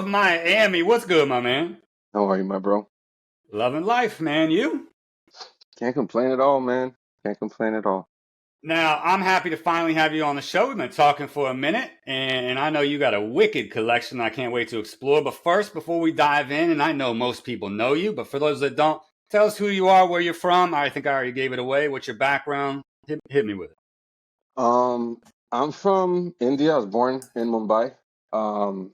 of Miami. What's good, my man? How are you, my bro? Loving life, man. You? Can't complain at all, man. Can't complain at all. Now, I'm happy to finally have you on the show. We've been talking for a minute, and I know you got a wicked collection I can't wait to explore. But first, before we dive in, and I know most people know you, but for those that don't, tell us who you are, where you're from. I think I already gave it away. What's your background? Hit me with it. Um, I'm from India. I was born in Mumbai. Um,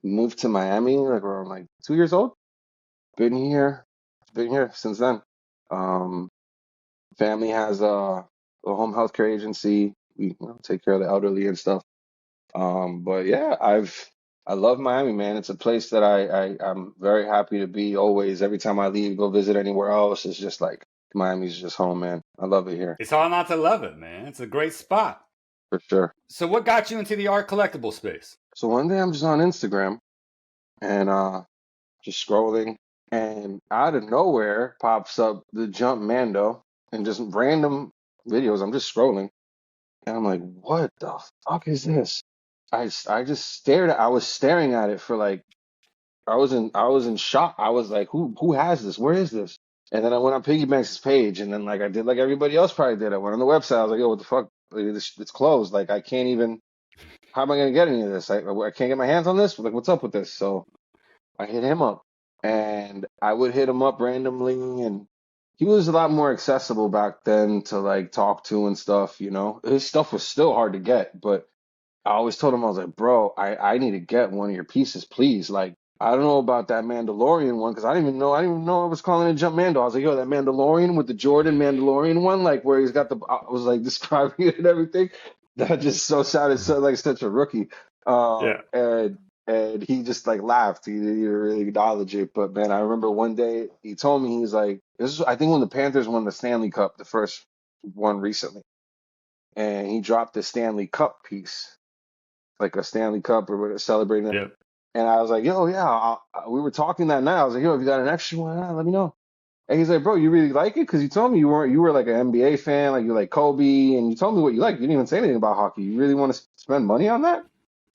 Moved to Miami like around like 2 years old. Been here, been here since then. Um, Family has a home healthcare agency. We take care of the elderly and stuff. But yeah, I love Miami, man. It's a place that I'm very happy to be always. Every time I leave, go visit anywhere else, it's just like Miami's just home, man. I love it here It's hard not to love it, man. It's a great spot. for sure. So, what got you into the art collectible space? So one day I'm just on Instagram and just scrolling, and out of nowhere pops up the Jump Mando and just random videos. I'm just scrolling, and I'm like, what the fuck is this? I just stared at I was staring at it for like I was in shock. I was like, who has this? Where is this? And then I went on Piggy Banks' page, and then like I did like everybody else probably did. I went on the website. I was like, yo, what the fuck? Like, it's closed. Like I can't even. How am I gonna get any of this? I can't get my hands on this. Like what's up with this? So I hit him up, and I would hit him up randomly, and he was a lot more accessible back then to like talk to and stuff. His stuff was still hard to get, but I always told him, I was like, bro, I need to get one of your pieces, please. Like, I don't know about that Mandalorian one because I didn't even know I was calling it Jump Mando. I was like, yo, that Mandalorian with the Jordan Mandalorian one, like where he's got I was like describing it and everything. That just so sounded so like such a rookie. Yeah. And he just like laughed. He didn't even really acknowledge it. But man, I remember one day he told me, he's like, this is I think when the Panthers won the Stanley Cup, the first one recently, and he dropped the Stanley Cup piece, like a Stanley Cup or whatever, celebrating it. Yep. And I was like, yo, yeah, we were talking that night. I was like, yo, if you got an extra one, let me know. And he's like, bro, you really like it? Because you told me you were like an NBA fan, like you like Kobe, and you told me what you like. You didn't even say anything about hockey. You really want to spend money on that?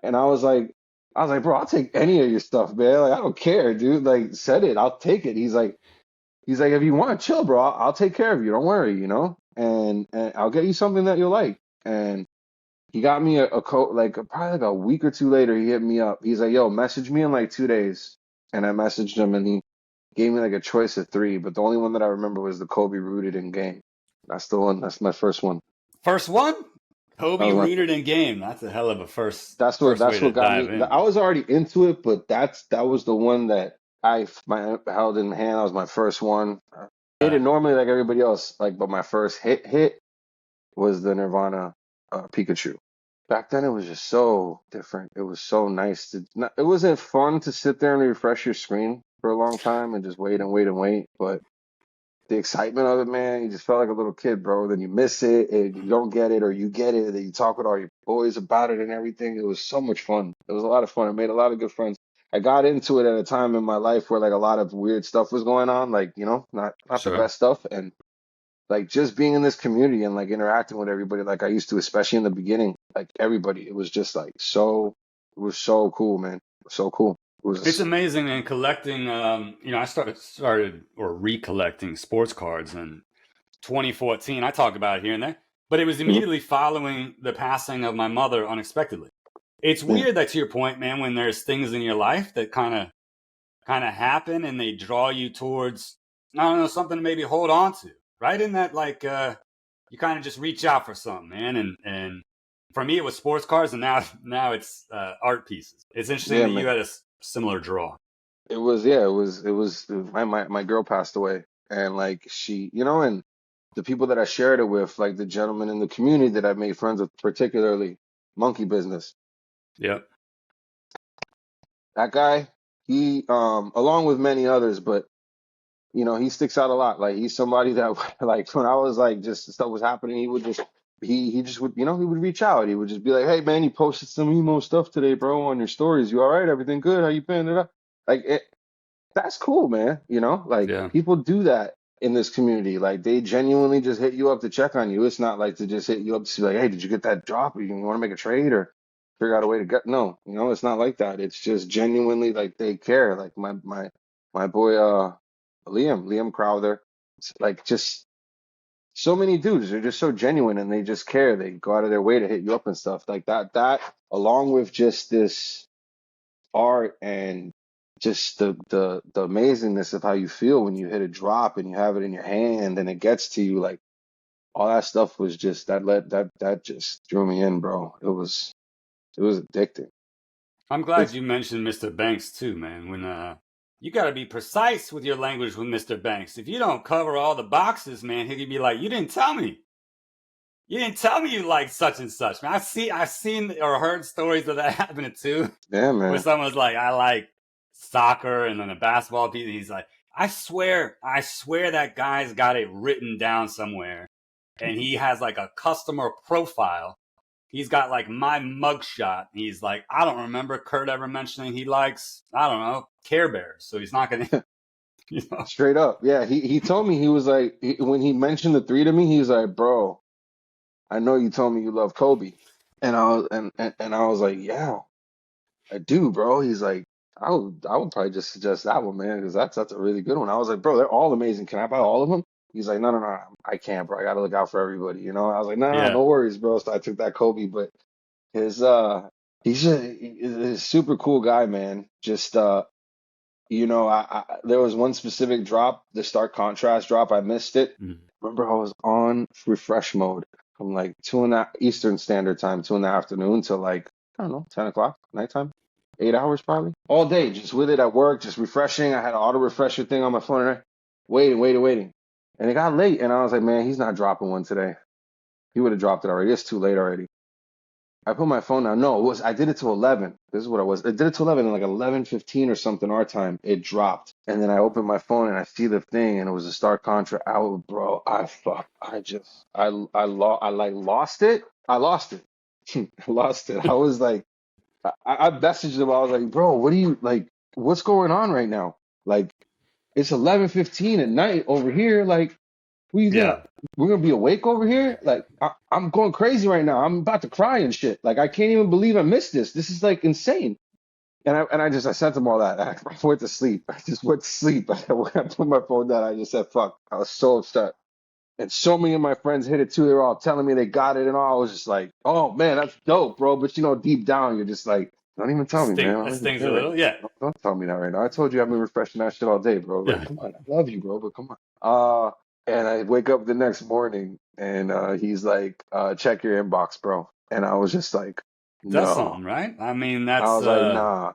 And I was like, bro, I'll take any of your stuff, man. Like, I don't care, dude. Like, said it, I'll take it. He's like, if you want to chill, bro, I'll take care of you. Don't worry. And I'll get you something that you'll like. And he got me a coat like probably like a week or two later. He hit me up. He's like, "Yo, message me in like 2 days." And I messaged him, and he gave me like a choice of three. But the only one that I remember was the Kobe rooted in game. That's the one. That's my first one. First one? That Kobe was my. rooted in game. That's a hell of a That's what. first way That's to what got dive me. in, I man. was already into it, but that was the one that I held in hand. That was my first one. I hit it normally like everybody else, like, but my first hit was the Nirvana Pikachu. Back then, it was just so different. It was so nice it wasn't fun to sit there and refresh your screen for a long time and just wait and wait and wait. But the excitement of it, man, you just felt like a little kid, bro. Then you miss it and you don't get it, or you get it, and then you talk with all your boys about it and everything. It was so much fun. It was a lot of fun. I made a lot of good friends. I got into it at a time in my life where like a lot of weird stuff was going on, like, not the Sure. best stuff. And like just being in this community and like interacting with everybody like I used to, especially in the beginning, like everybody, it was just like it was so cool, man. So cool. It It's was, amazing, man. Collecting, I started or recollecting sports cards in 2014. I talk about it here and there, but it was Mhm. immediately following the passing of my mother unexpectedly. It's Yeah, weird that, to your point, man, when there's things in your life that kind of happen and they draw you towards, I don't know, something to maybe hold on to, right? In that, like, you kind of just reach out for something, man. And for me, it was sports cars, and now it's art pieces. It's interesting yeah, that you man. had a similar draw. My girl passed away, and like and the people that I shared it with, like the gentleman in the community that I made friends with, particularly Monkey Business. Yep. That guy, he, along with many others, but he sticks out a lot. Like he's somebody that like when I was like just stuff was happening, he would just he just would he would reach out. He would just be like, "Hey man, you posted some emo stuff today, bro, on your stories. You all right? Everything good? How you been?" Like that's cool, man. Like Yeah. people do that in this community. Like they genuinely just hit you up to check on you. It's not like to just hit you up to be like, "Hey, did you get that drop? Or you want to make a trade?" Or figure out a way to get. No, it's not like that. It's just genuinely like they care. Like my boy Liam Crowther, it's like just so many dudes. They're just so genuine and they just care. They go out of their way to hit you up and stuff like that. That along with just this art and just the amazingness of how you feel when you hit a drop and you have it in your hand and it gets to you, like all that stuff was just that just drew me in, bro. It was addicting. I'm glad It's you mentioned Mr. Banks too, man. When you got to be precise with your language with Mr. Banks. If you don't cover all the boxes, man, he could be like, "You didn't tell me. You didn't tell me you like such and such." Man, I've seen or heard stories of that happening too, yeah, where man. someone's like, "I like soccer," and then a basketball piece, and he's like, I swear that guy's got it written down somewhere, and he has like a customer profile. He's got like my mugshot. He's like, I don't remember Kurt ever mentioning he likes, I don't know, Care Bears. So he's not gonna, you know. Straight up. Yeah, he told me he was like when he mentioned the three to me, he was like, "Bro, I know you told me you love Kobe." And I was like, "Yeah, I do, bro." He's like, "I would probably just suggest that one, man, because that's a really good one." I was like, "Bro, they're all amazing. Can I buy all of them?" He's like, "No, no, no, I can't, bro. I gotta look out for everybody, you know." I was like, "No, no, Yeah. no worries, bro." So I took that Kobe, but his he's a super cool guy, man. Just there was one specific drop, the stark contrast drop. I missed it. Mhm. Remember, I was on refresh mode from like two in the Eastern Standard Time, two in the afternoon till like I don't know, 10 o'clock nighttime, 8 hours probably, all day, just with it at work, just refreshing. I had an auto refresher thing on my phone, and waiting, and it got late, and I was like, man, he's not dropping one today. He would have dropped it already. It's too late already. I put my phone down. No, I did it to 11. This is what I was. I did it to 11 and like 11:15 or something our time. It dropped. And then I opened my phone and I see the thing and it was a Star Contra out, bro. I like lost it. I lost it. I lost it. I was like I messaged him. I was like, "Bro, what do you like what's going on right now? Like it's 11:15 at night over here. Like what do you think? Yeah. We're gonna be awake over here? Like I'm going crazy right now. I'm about to cry and shit. Like I can't even believe I missed this. This is like insane. And I sent them all that. I went to sleep. I just went to sleep. When I put my phone down, I just said fuck. I was so upset. And so many of my friends hit it too. They were all telling me they got it and all. I was just like, oh man, that's dope, bro. But deep down, you're just like, don't even tell me, man. I That don't even stings a care right little. now. Yeah. Don't tell me that right now. I told you I've been refreshing that shit all day, bro. Like, Yeah. come on, I love you, bro, but come on. And I wake up the next morning and he's like, check your inbox, bro. And I was just like, That's no. something, right? I mean, I that's, was like, nah.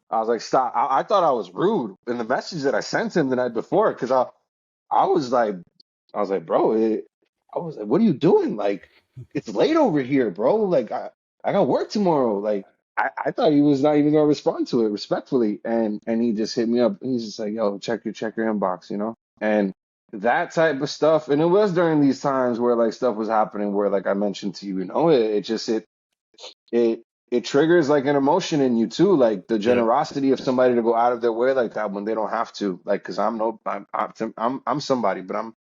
I was like, stop. I thought I was rude in the message that I sent him the night before because I was like, bro, I was like, what are you doing? Like, it's late over here, bro. Like, I got work tomorrow. Like, I thought he was not even gonna respond to it respectfully, and he just hit me up. He's just like, yo, check your inbox, and that type of stuff. And it was during these times where like stuff was happening, where like I mentioned to you, it it triggers like an emotion in you too, like the yeah, generosity of somebody to go out of their way like that when they don't have to, like, because I'm somebody, but I'm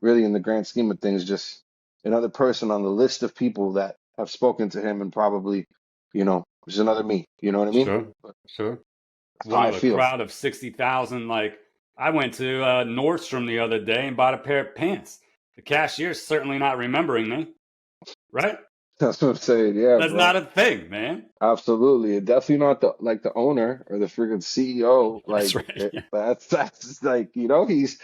really in the grand scheme of things just another person on the list of people that have spoken to him and probably, just another me. You know what I mean? sure. But Sure. that's how One I of a feel. crowd of 60,000. Like, I went to Nordstrom the other day and bought a pair of pants. The cashier's certainly not remembering me, right? That's what I'm saying. Yeah, That's bro. not a thing, man. Absolutely. And definitely not the owner or the freaking CEO. That's Like right. Yeah. that's like, He's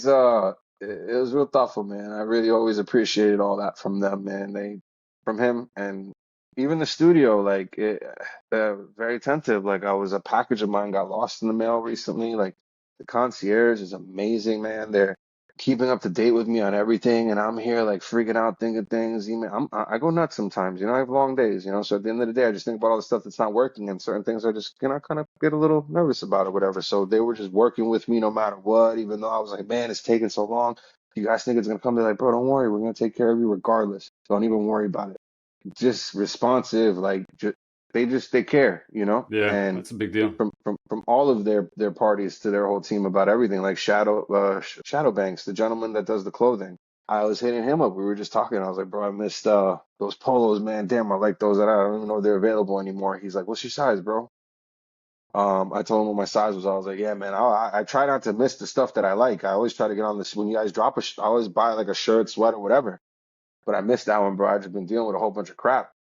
it was real thoughtful, man. I really always appreciated all that from them, man. From him, and even the studio, like very attentive. Like a package of mine got lost in the mail recently. Like the concierge is amazing, man. They're keeping up to date with me on everything, and I'm here like freaking out, thinking things. I go nuts sometimes, I have long days, So at the end of the day, I just think about all the stuff that's not working, and certain things I just, kind of get a little nervous about or whatever. So they were just working with me no matter what, even though I was like, man, it's taking so long. You guys think it's gonna come? They're like, bro, don't worry, we're gonna take care of you regardless. Don't even worry about it. Just responsive, like they care, Yeah, and that's a big deal. from all of their parties to their whole team about everything, like Shadow Banks, the gentleman that does the clothing. I was hitting him up. We were just talking. I was like, bro, I missed those polos, man. Damn, I like those. That I don't even know if they're available anymore. He's like, what's your size, bro? I told him what my size was. I was like, yeah, man. I try not to miss the stuff that I like. I always try to get on this when you guys drop I always buy like a shirt, sweater, whatever. But I missed that one, bro. I just been dealing with a whole bunch of crap.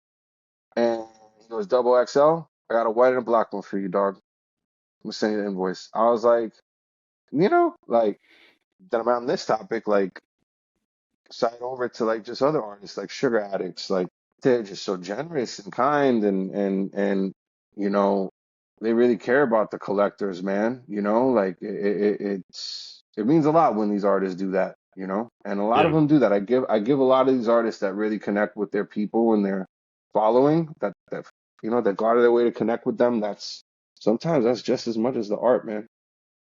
And he goes, double XL. I got a white and a black one for you, dog. I'm gonna send you the invoice. I was like, like that I'm on this topic, like side over to like just other artists like Sugar Addicts, like they're just so generous and kind and you know they really care about the collectors, man. Like it means a lot when these artists do that, and a lot of Yeah. them do that. I give a lot of these artists that really connect with their people and their following that go out of their way to connect with them. Sometimes that's just as much as the art, man.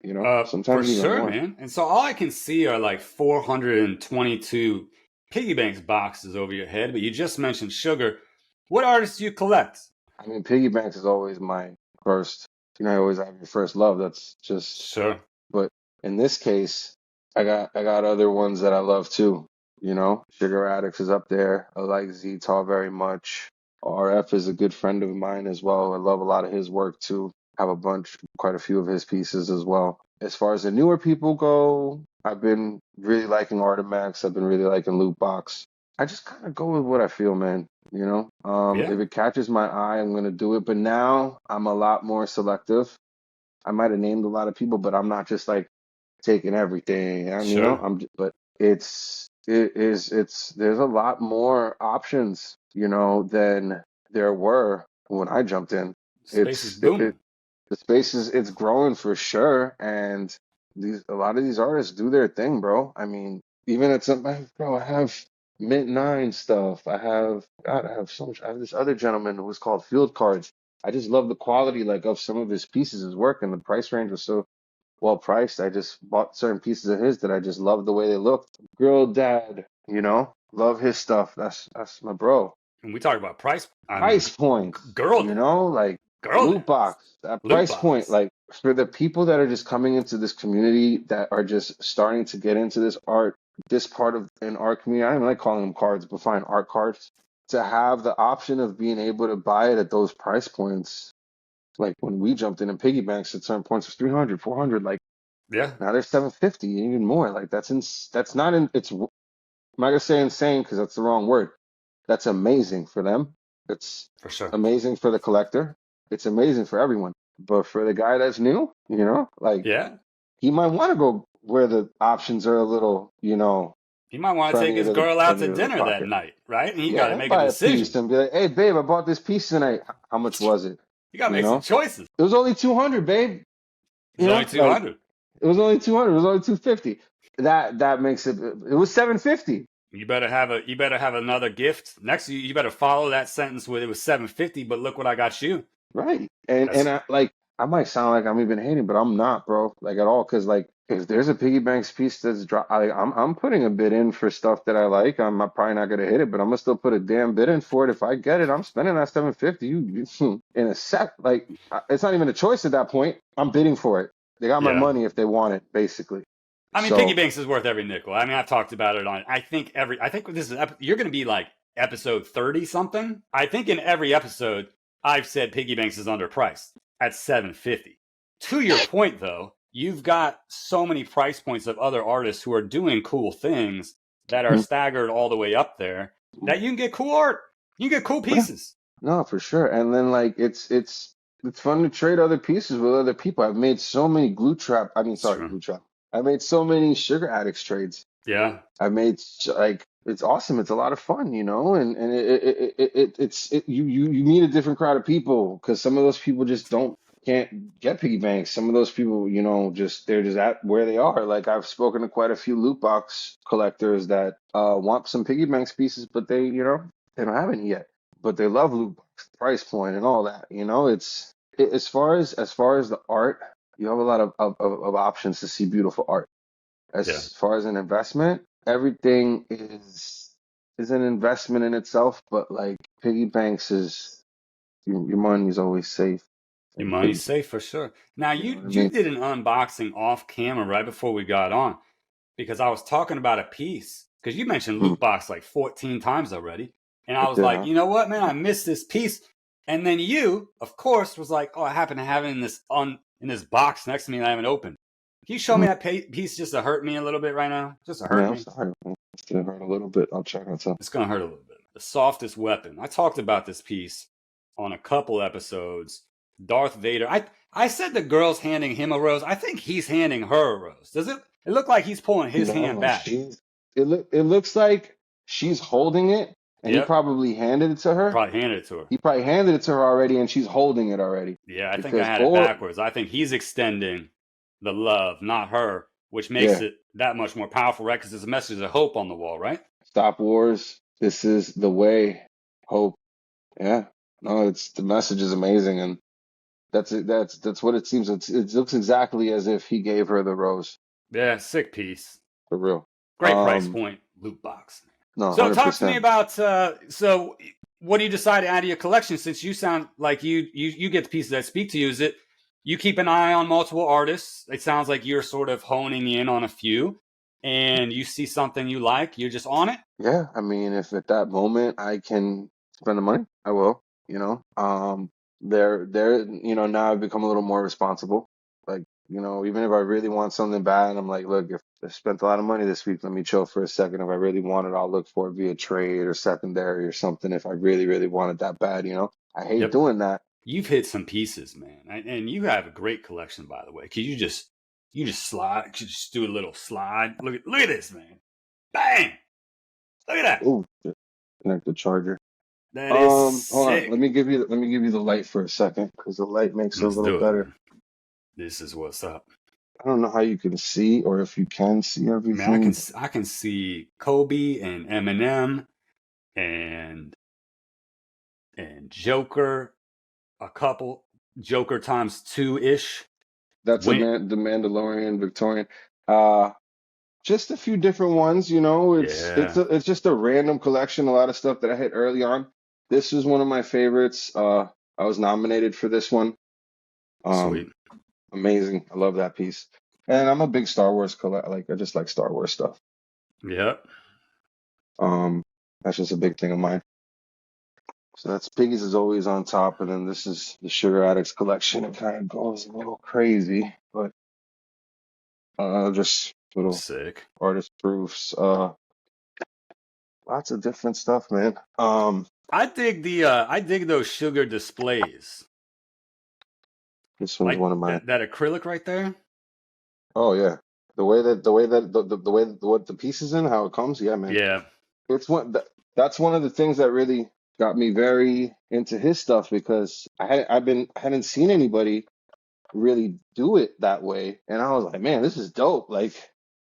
For Sometimes even sure, more. man. And so all I can see are like 422 piggy banks boxes over your head. But you just mentioned Sugar. What artists do you collect? I mean, piggy banks is always my first. You always have your first love. That's just. Sure. But in this case, I got other ones that I love too. Sugar Addicts is up there. I like Z-Tall very much. RF is a good friend of mine as well. I love a lot of his work too. Have quite a few of his pieces as well. As far as the newer people go, I've been really liking Artimax. I've been really liking Loot Box. I just kind of go with what I feel, man. Yeah. If it catches my eye, I'm gonna do it. But now I'm a lot more selective. I might have named a lot of people, but I'm not just like taking everything. Sure. But there's a lot more options, than there were when I jumped in. Space is It's it, it booming. the space it's growing for sure, and a lot of these artists do their thing, bro. I mean, even at some bro, I have Mint Nine stuff. I have so much. I have this other gentleman who was called Field Cards. I just love the quality like of some of his pieces, his work, and the price range was so well priced. I just bought certain pieces of his that I just love the way they looked. Girl Dad, love his stuff. That's my bro. When we talk about price, I mean, Price points, girl dad. like Girl loot dad. box, that Loot price point, box. like for the people that are just coming into this community that are just starting to get into this part of an art community. I don't even like calling them cards, but fine, art cards. To have the option of being able to buy it at those price points, like when we jumped in piggy banks at certain points, it was 300, 400. Like Yeah, now they're 750, even more. Like that's not in. I'm not gonna say insane because that's the wrong word. That's amazing for them. It's for sure. amazing for the collector. It's amazing for everyone. But for the guy that's new, like Yeah. he might want to go where the options are a little, He might want to take friendlier his to the girl out to friendlier to the dinner that pocket. night, right? And he got to Yeah, make a buy a piece decision. and be like, "Hey, babe, I bought this piece tonight. How much was it?" You got to You make some know, choices. it was only 200, babe. It's only Like 200. it was only 200. It was only 250. That makes it. It was 750. You better have another gift next. You better follow that sentence with it was 750. But look what I got you. Right. And That's I might sound like I'm even hating, but I'm not, bro. Like at all. Cause like if there's a piggy banks piece that's I'm putting a bid in for stuff that I like. I'm not, probably not gonna hit it, but I'm gonna still put a damn bid in for it. If I get it, I'm spending that 750. In a sec. Like it's not even a choice at that point. I'm bidding for it. They got my yeah. money if they want it, basically. I mean, piggy So banks is worth every nickel. I mean, I've talked about it on. I think this is you're going to be like episode 30 something. I think in every episode I've said piggy banks is underpriced at 750. To your point though, you've got so many price points of other artists who are doing cool things that are mhm. staggered all the way up there that you can get cool art. You can get cool Yeah, pieces. no, for sure. And then like it's fun to trade other pieces with other people. I've made so many It's true. glue trap. I made so many sugar addicts trades. Yeah. I've made like it's awesome. It's a lot of fun, and you meet a different crowd of people because some of those people just can't get piggy banks. Some of those people, just they're just at where they are. Like I've spoken to quite a few loot box collectors that want some piggy banks pieces, but they don't have any yet. But they love loot box price point and all that. As far as the art, you have a lot of options to see beautiful art. Yeah. As far as an investment, everything is an investment in itself, but like piggy banks is your money is always safe Your in money's piggy. safe for sure. Now You know what I you mean? did an unboxing off camera right before we got on because I was talking about a piece because you mentioned Mm, loot box like 14 times already. And I I was did, like, huh? you know what, man, I missed this piece. And then you, of course, was like, oh, I happen to have it in this box next to me that I haven't opened. Can you show me Mm, that piece just to hurt me a little bit right now? Just to hurt yeah, I'm me? sorry, man. It's gonna hurt a little bit. I'll check what's up. It's gonna hurt a little bit. The softest weapon. I talked about this piece on a couple episodes. Darth Vader. I said the girl's handing him a rose. I think he's handing her a rose. Does it? It look like he's pulling his hand No, back. it looks like she's holding it, and he Yep. probably handed it to her. Probably handed it to her. He probably handed it to her already, and she's holding it already. Yeah, I think I Because, had it or backwards. I think he's extending the love, not her, which makes yeah, it that much more powerful, right? Because there's a message of hope on the wall, right? stop wars. This is the way. Hope. Yeah. No, it's the message is amazing, and that's it. That's what it seems. It looks exactly as if he gave her the rose Yeah, sick piece. for real. Great price point, loot box. No, So talk to me 100%. about so what do you decide to add to your collection since you sound like you get the pieces that speak to you? Is it you keep an eye on multiple artists? It sounds like you're sort of honing in on a few and you see something you like, you're just on it? Yeah, I mean, if at that moment I can spend the money, I will, now I've become a little more responsible. Like, even if I really want something bad, I'm like, look, if I spent a lot of money this week, let me chill for a second. If I really want it, I'll look for it via trade or secondary or something if I really, really want it that bad. I hate Yep. doing that. You've hit some pieces, man. And you have a great collection by the way. Cuz you just slide, you just do a little slide. Look at this, man. Bang! Look at that. Ooh, connect the charger. That is Hold on. sick. Let me give you the light for a second because the light makes it a Let's little do it, better. man. This is what's up. I don't know how you can see or if you can see I mean, I can everything. I can see Kobe and Eminem and Joker, a couple Joker times two ish. That's Win. the Mandalorian Victorian. Uh, just a few different ones, Yeah, it's just a random collection, a lot of stuff that I hit early on. This is one of my favorites. I was nominated for this one. Um, sweet. Amazing. I love that piece. And I'm a big Star Wars I just like Star Wars stuff. Yep, Um, that's just a big thing of mine. So that's Piggies is always on top, and then this is the Sugar Addicts collection. It kind of goes a little crazy, but just little sick. artist proofs. Lots of different stuff, man. I dig those sugar displays This one's like one of my. that acrylic right there. Oh yeah, the way that what the pieces in, how it comes. Yeah, man. Yeah, That's one of the things that really got me very into his stuff because I hadn't seen anybody really do it that way, and I was like, man, this is dope. Like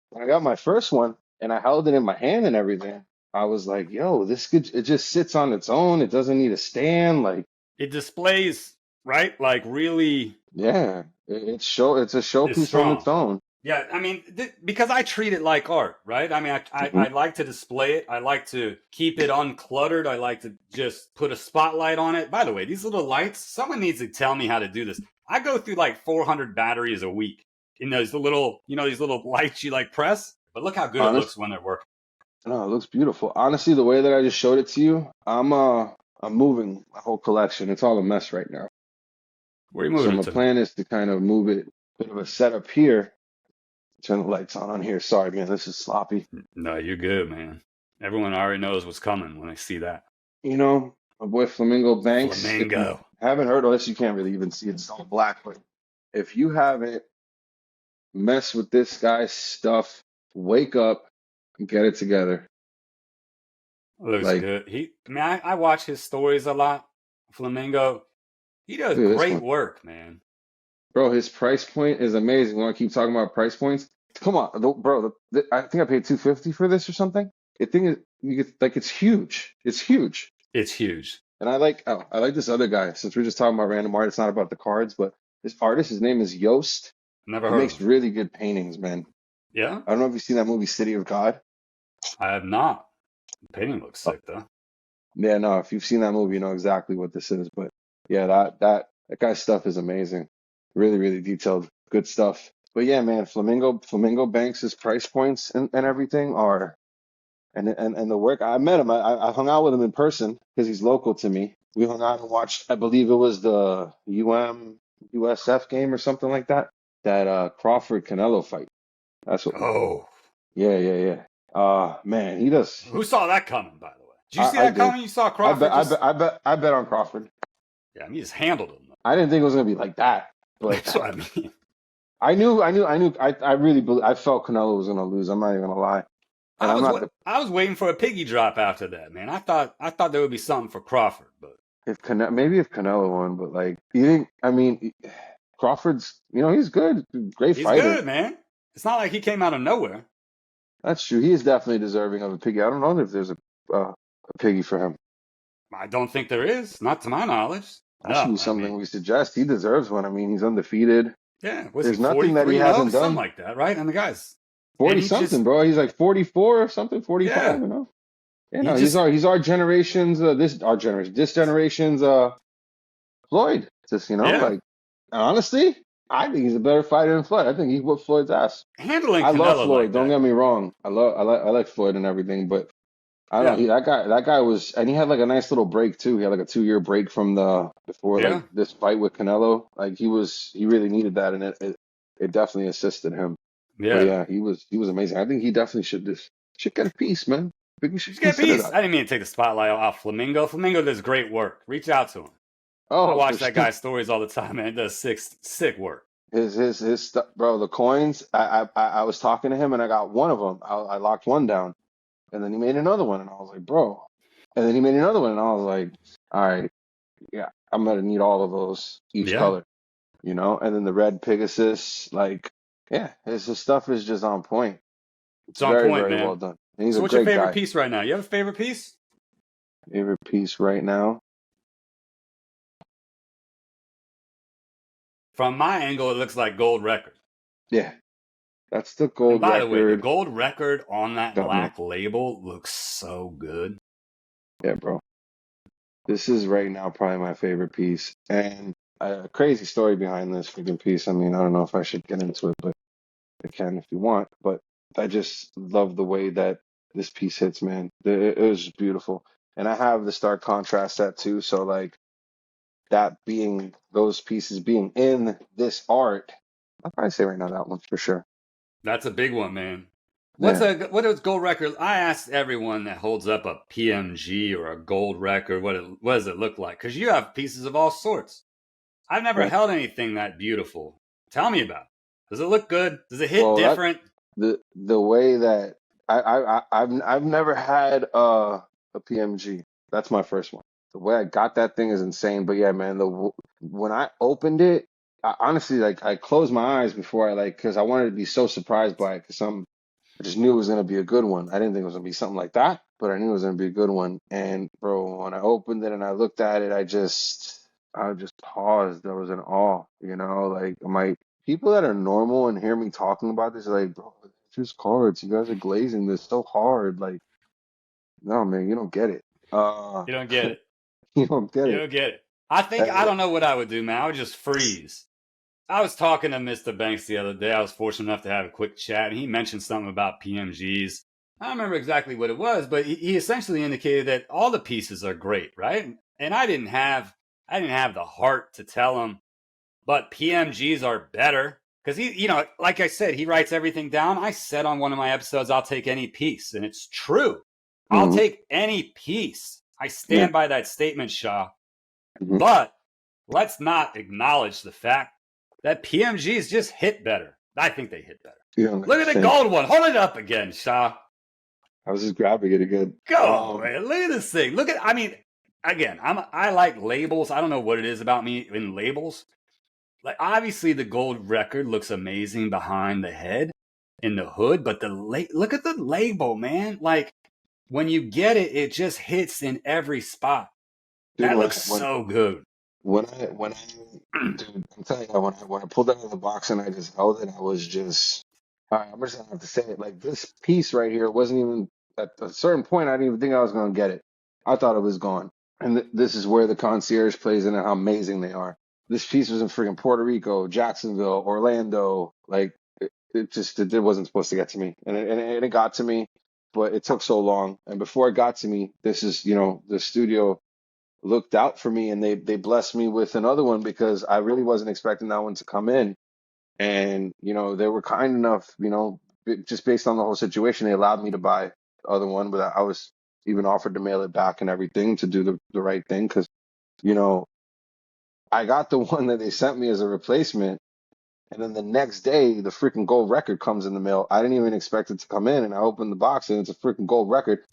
when I got my first one and I held it in my hand and everything, I was like, yo, it just sits on its own. It doesn't need a stand. Like, it displays right like really yeah, it's a is showpiece on its strong. own. Yeah, I mean, because I treat it like art, right? I mean, Hmm. I like to display it. I like to keep it uncluttered. I like to just put a spotlight on it. By the way, these little lights, someone needs to tell me how to do this. I go through like 400 batteries a week in those little, these little lights you like press. But look how good it Honest, looks when they're working. no, it looks beautiful. Honestly, the way that I just showed it to you, I'm moving my whole collection. It's all a mess right now. Where are you So moving it my to? plan is to kind of move it, bit of a setup here. Turn the lights on here. Sorry, man, this is sloppy. No, you're good, man. Everyone already knows what's coming when they see that. My boy Flamingo Banks. If you Flamingo. haven't heard of this, you can't really even see it. It's all black. But if you haven't messed with this guy's stuff, wake up and get it together. Looks Like, good. I watch his stories a lot. Flamingo. He does look at this great one. work, man. Bro, his price point is amazing. We want to keep talking about price points? Come on, bro. I think I paid 250 for this or something. The thing is, it's huge. It's huge. It's huge. And I like this other guy. Since we're just talking about random art, it's not about the cards, but this artist, his name is Yost. Never He heard of makes him. really good paintings, man. Yeah, I don't know if you've seen that movie City of God. I have not. The painting looks Uh, sick though. Yeah, no, if you've seen that movie, you know exactly what this is. But yeah, that guy's stuff is amazing. Really, really detailed, good stuff. But yeah, man, Flamingo Banks' price points and everything are And the work I met him. I hung out with him in person because he's local to me. We hung out and watched. I believe it was the USF game or something like that. That Crawford Canelo fight. That's what. Oh, Yeah, yeah, yeah. Man, he does. who saw that coming? By the way, did you see I that did. coming? You saw I bet. Crawford I bet. just I bet on Crawford. yeah, I mean, he just handled him. I didn't think it was gonna be like that, but That's what I mean. I really I felt Canelo was gonna lose. I'm not even gonna lie, and I'm not the I was waiting for a piggy drop after that, man. I thought there would be something for Crawford, but if Cane maybe if Canelo won, but like you think I mean Crawford's he's good, great he's fighter. good, man. It's not like he came out of nowhere. That's true. He is definitely deserving of a piggy. I don't know if there's a piggy for him. I don't think there is, not to my knowledge. That should No, be I something mean, we suggest. He deserves one. I mean, he's undefeated. yeah, was he There's nothing that he 43 and 0, hasn't something done. like that, right? And the guys, and 40 he just something, bro. He's like 44 or something, 45, yeah, you know. Yeah, he no, just he's our generation's this generation's Floyd. Just yeah, like honestly, I think he's a better fighter than Floyd. I think he whooped Floyd's ass. handling I love Canelo Floyd. like Don't that. get me wrong. I like Floyd and everything, but I don't know. Yeah, That guy was, and he had like a nice little break too. He had like a 2 year break from the before like yeah, this fight with Canelo. Like he really needed that, and it definitely assisted him. But yeah. yeah, he was amazing. I think he definitely should get a piece, man. I think you should Just get a consider piece. that. I didn't mean to take the spotlight off Flamingo. Flamingo does great work. Reach out to him. I Oh, for watch that sure. guy's stories all the time, man. It does sick work. His stuff, bro. The coins. I was talking to him, and I got one of them. I locked one down, and then he made another one, and I was like, bro. And then he made another one, and I was like, all right, yeah, I'm gonna need all of those, each Yeah, color. And then the red Pegasus, like, yeah, his stuff is just on point. it's on Very, point, very well man. done. And he's a So, what's your great favorite guy. piece right now? You have a favorite piece? Favorite piece right now? From my angle, it looks like gold record. Yeah, that's the And gold by the way, the record. gold record on that Government. black label looks so good. Yeah, bro. This is right now probably my favorite piece. And a crazy story behind this freaking piece. I mean, I don't know if I should get into it, but I can if you want. But I just love the way that this piece hits, man. It was beautiful. And I have the stark contrast set too. So like that being those pieces being in this art, I'll probably say right now that one for sure. That's a big one, man. Yeah. What is gold record? I asked everyone that holds up a PMG or a gold record what does it look like? Because you have pieces of all sorts. I've never Right. held anything that beautiful. Tell me about it. Does it look good? Does it hit Well, that different? the way that I've never had a PMG. That's my first one. The way I got that thing is insane. But yeah, man, when I opened it, I honestly like I closed my eyes before I like because I wanted to be so surprised by it because I just knew it was gonna be a good one. I didn't think it was gonna be something like that, but I knew it was gonna be a good one. And bro, when I opened it and I looked at it, I just paused. I was in awe, like my people that are normal and hear me talking about this are like, bro, it's just cards. You guys are glazing this so hard. Like, no, man, you don't get it. Uh, You don't get it. you don't get You it. don't get it. I Uh, don't know what I would do, man. I would just freeze. I was talking to Mr. Banks the other day. I was fortunate enough to have a quick chat, and he mentioned something about PMGs. I don't remember exactly what it was, but he essentially indicated that all the pieces are great, right? And I didn't have the heart to tell him, but PMGs are better because like I said, he writes everything down. I said on one of my episodes, I'll take any piece, and it's true. I'll mhm, take any piece. I yeah. stand by that statement, Shaw. Mhm. But let's not acknowledge the fact that PMGs just hit better. I think they hit better. You don't Look at the think. gold one. Hold it up again, Shaw. I was just grabbing it again. Go, man. Look at this thing. I mean, again, I like labels. I don't know what it is about me in labels. Like, obviously, the gold record looks amazing behind the head in the hood, but look at the label, man. Like, when you get it, it just hits in every spot. dude, That when looks when so good. when I dude, I'm telling you, when I pulled out of the box and I just held it, I was just, all right, I'm just gonna have to say it. Like this piece right here wasn't even at a certain point. I didn't even think I was gonna get it. I thought it was gone. And this is where the concierge plays in and how amazing they are. This piece was in freaking Puerto Rico, Jacksonville, Orlando. Like it wasn't supposed to get to me, and it got to me. but it took so long. And before it got to me, this is, the studio looked out for me and they blessed me with another one because I really wasn't expecting that one to come in. And, they were kind enough, just based on the whole situation, they allowed me to buy the other one, but I was even offered to mail it back and everything to do the right thing because, you know, I got the one that they sent me as a replacement. And then the next day, the freaking gold record comes in the mail. I didn't even expect it to come in. And I opened the box and it's a freaking gold record.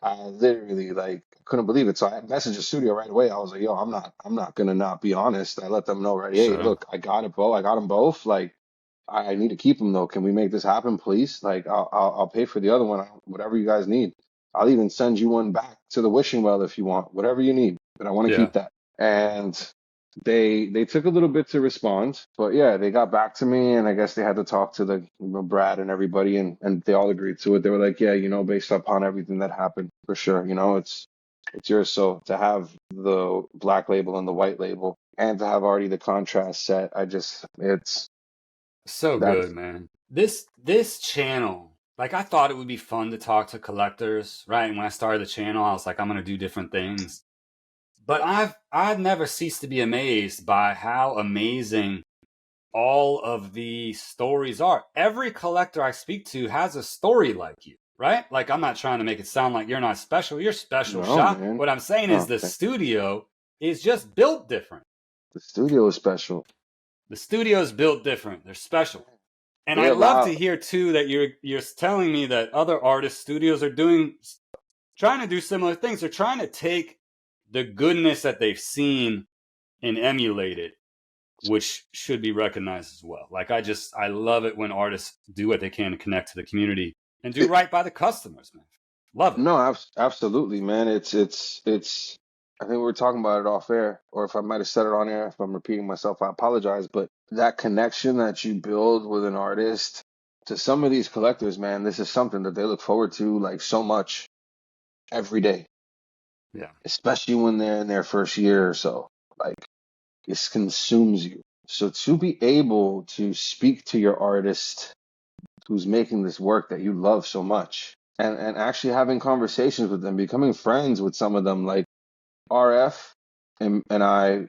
I literally like couldn't believe it. So I messaged the studio right away. I was like, "Yo, I'm not gonna not be honest." I let them know right. Hey, Sure. look, I got it, Bo. I got them both. Like, I need to keep them though. Can we make this happen, please? Like, I'll pay for the other one, whatever you guys need. I'll even send you one back to the wishing well if you want, whatever you need. But I want to Yeah. keep that. And they took a little bit to respond, but yeah, they got back to me, and I guess they had to talk to the Brad and everybody, and they all agreed to it. They were like, yeah, based upon everything that happened, for sure, it's yours. So to have the black label and the white label, and to have already the contrast set, it's So that. good, man. This channel, like I thought it would be fun to talk to collectors, right? And when I started the channel, I was like, I'm gonna do different things. But I've never ceased to be amazed by how amazing all of the stories are. Every collector I speak to has a story like you, right? Like I'm not trying to make it sound like you're not special. You're special, No, Sha. man. What I'm saying is Oh, the studio is just built different. the studio is special. The studio is built different. They're special. And They I love to allow. hear too that you're telling me that other artist studios are trying to do similar things. They're trying to take the goodness that they've seen and emulate it, which should be recognized as well. Like I love it when artists do what they can to connect to the community and do right by the customers, man. Love it. No, absolutely, man. It's. I think we were talking about it off air, or if I might have said it on air. If I'm repeating myself, I apologize. But that connection that you build with an artist, to some of these collectors, man, this is something that they look forward to like so much every day, Yeah. especially when they're in their first year or so. Like, this consumes you. So to be able to speak to your artist who's making this work that you love so much, and actually having conversations with them, becoming friends with some of them, like RF and I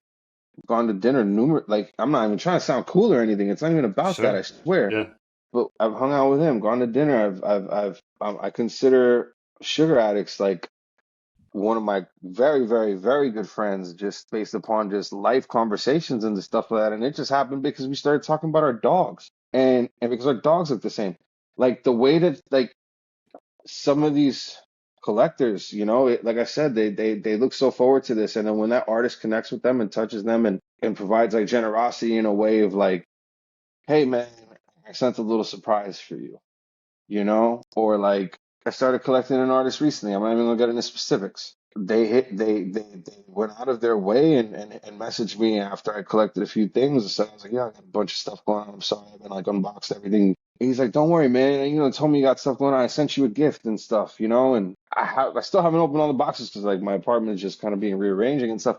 gone to dinner numerous, like, I'm not even trying to sound cool or anything. It's not even about that, Sure. I swear. Yeah. But I've hung out with him, gone to dinner. I consider Sugar Addicts like one of my very, very, very good friends, just based upon just life conversations and the stuff like that. And it just happened because we started talking about our dogs, and because our dogs look the same. Like the way that, like, some of these collectors, like I said, they look so forward to this, and then when that artist connects with them and touches them and provides like generosity in a way of like, hey man, I sent a little surprise for you, or like, I started collecting an artist recently. I'm not even gonna get into specifics. They went out of their way and messaged me after I collected a few things. So I was like, yeah, I got a bunch of stuff going on. I'm sorry, I've been like unboxed everything. He's like, don't worry, man. Told me you got stuff going on. I sent you a gift and stuff, and I still haven't opened all the boxes because like my apartment is just kind of being rearranging and stuff.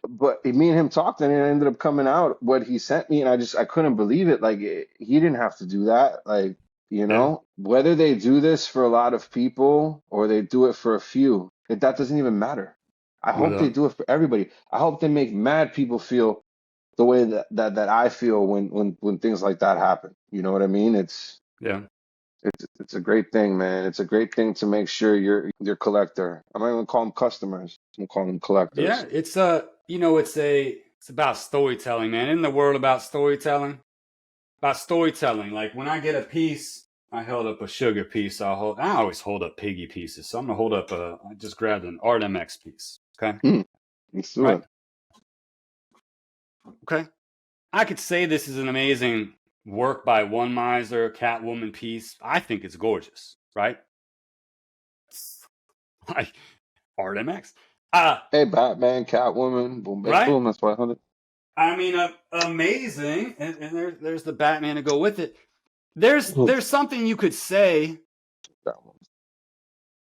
But me and him talked, and it ended up coming out what he sent me, and I couldn't believe it. Like, he didn't have to do that. Like, Yeah. whether they do this for a lot of people or they do it for a few, that doesn't even matter. I No hope they doubt. do it for everybody. I hope they make mad people feel the way that I feel when things like that happen. You know what I mean? Yeah. It's a great thing, man. It's a great thing to make sure your collector. I'm not even gonna call them customers. I'm gonna call them Yeah. collectors. It's about storytelling, man. In the world about storytelling. Like when I get a piece, I held up a sugar piece. I always hold up piggy pieces. So I'm gonna hold up I just grabbed an Art MX piece. Okay. Hmm. Let's do Right. it. Okay. I could say this is an amazing work by one miser, Catwoman piece. I think it's gorgeous, right? Like Art MX. Hey, Batman, Catwoman, boom, bang, Right? boom. That's 500. I mean, amazing. And there's the Batman to go with it. Boom. There's something you could say. Catwoman.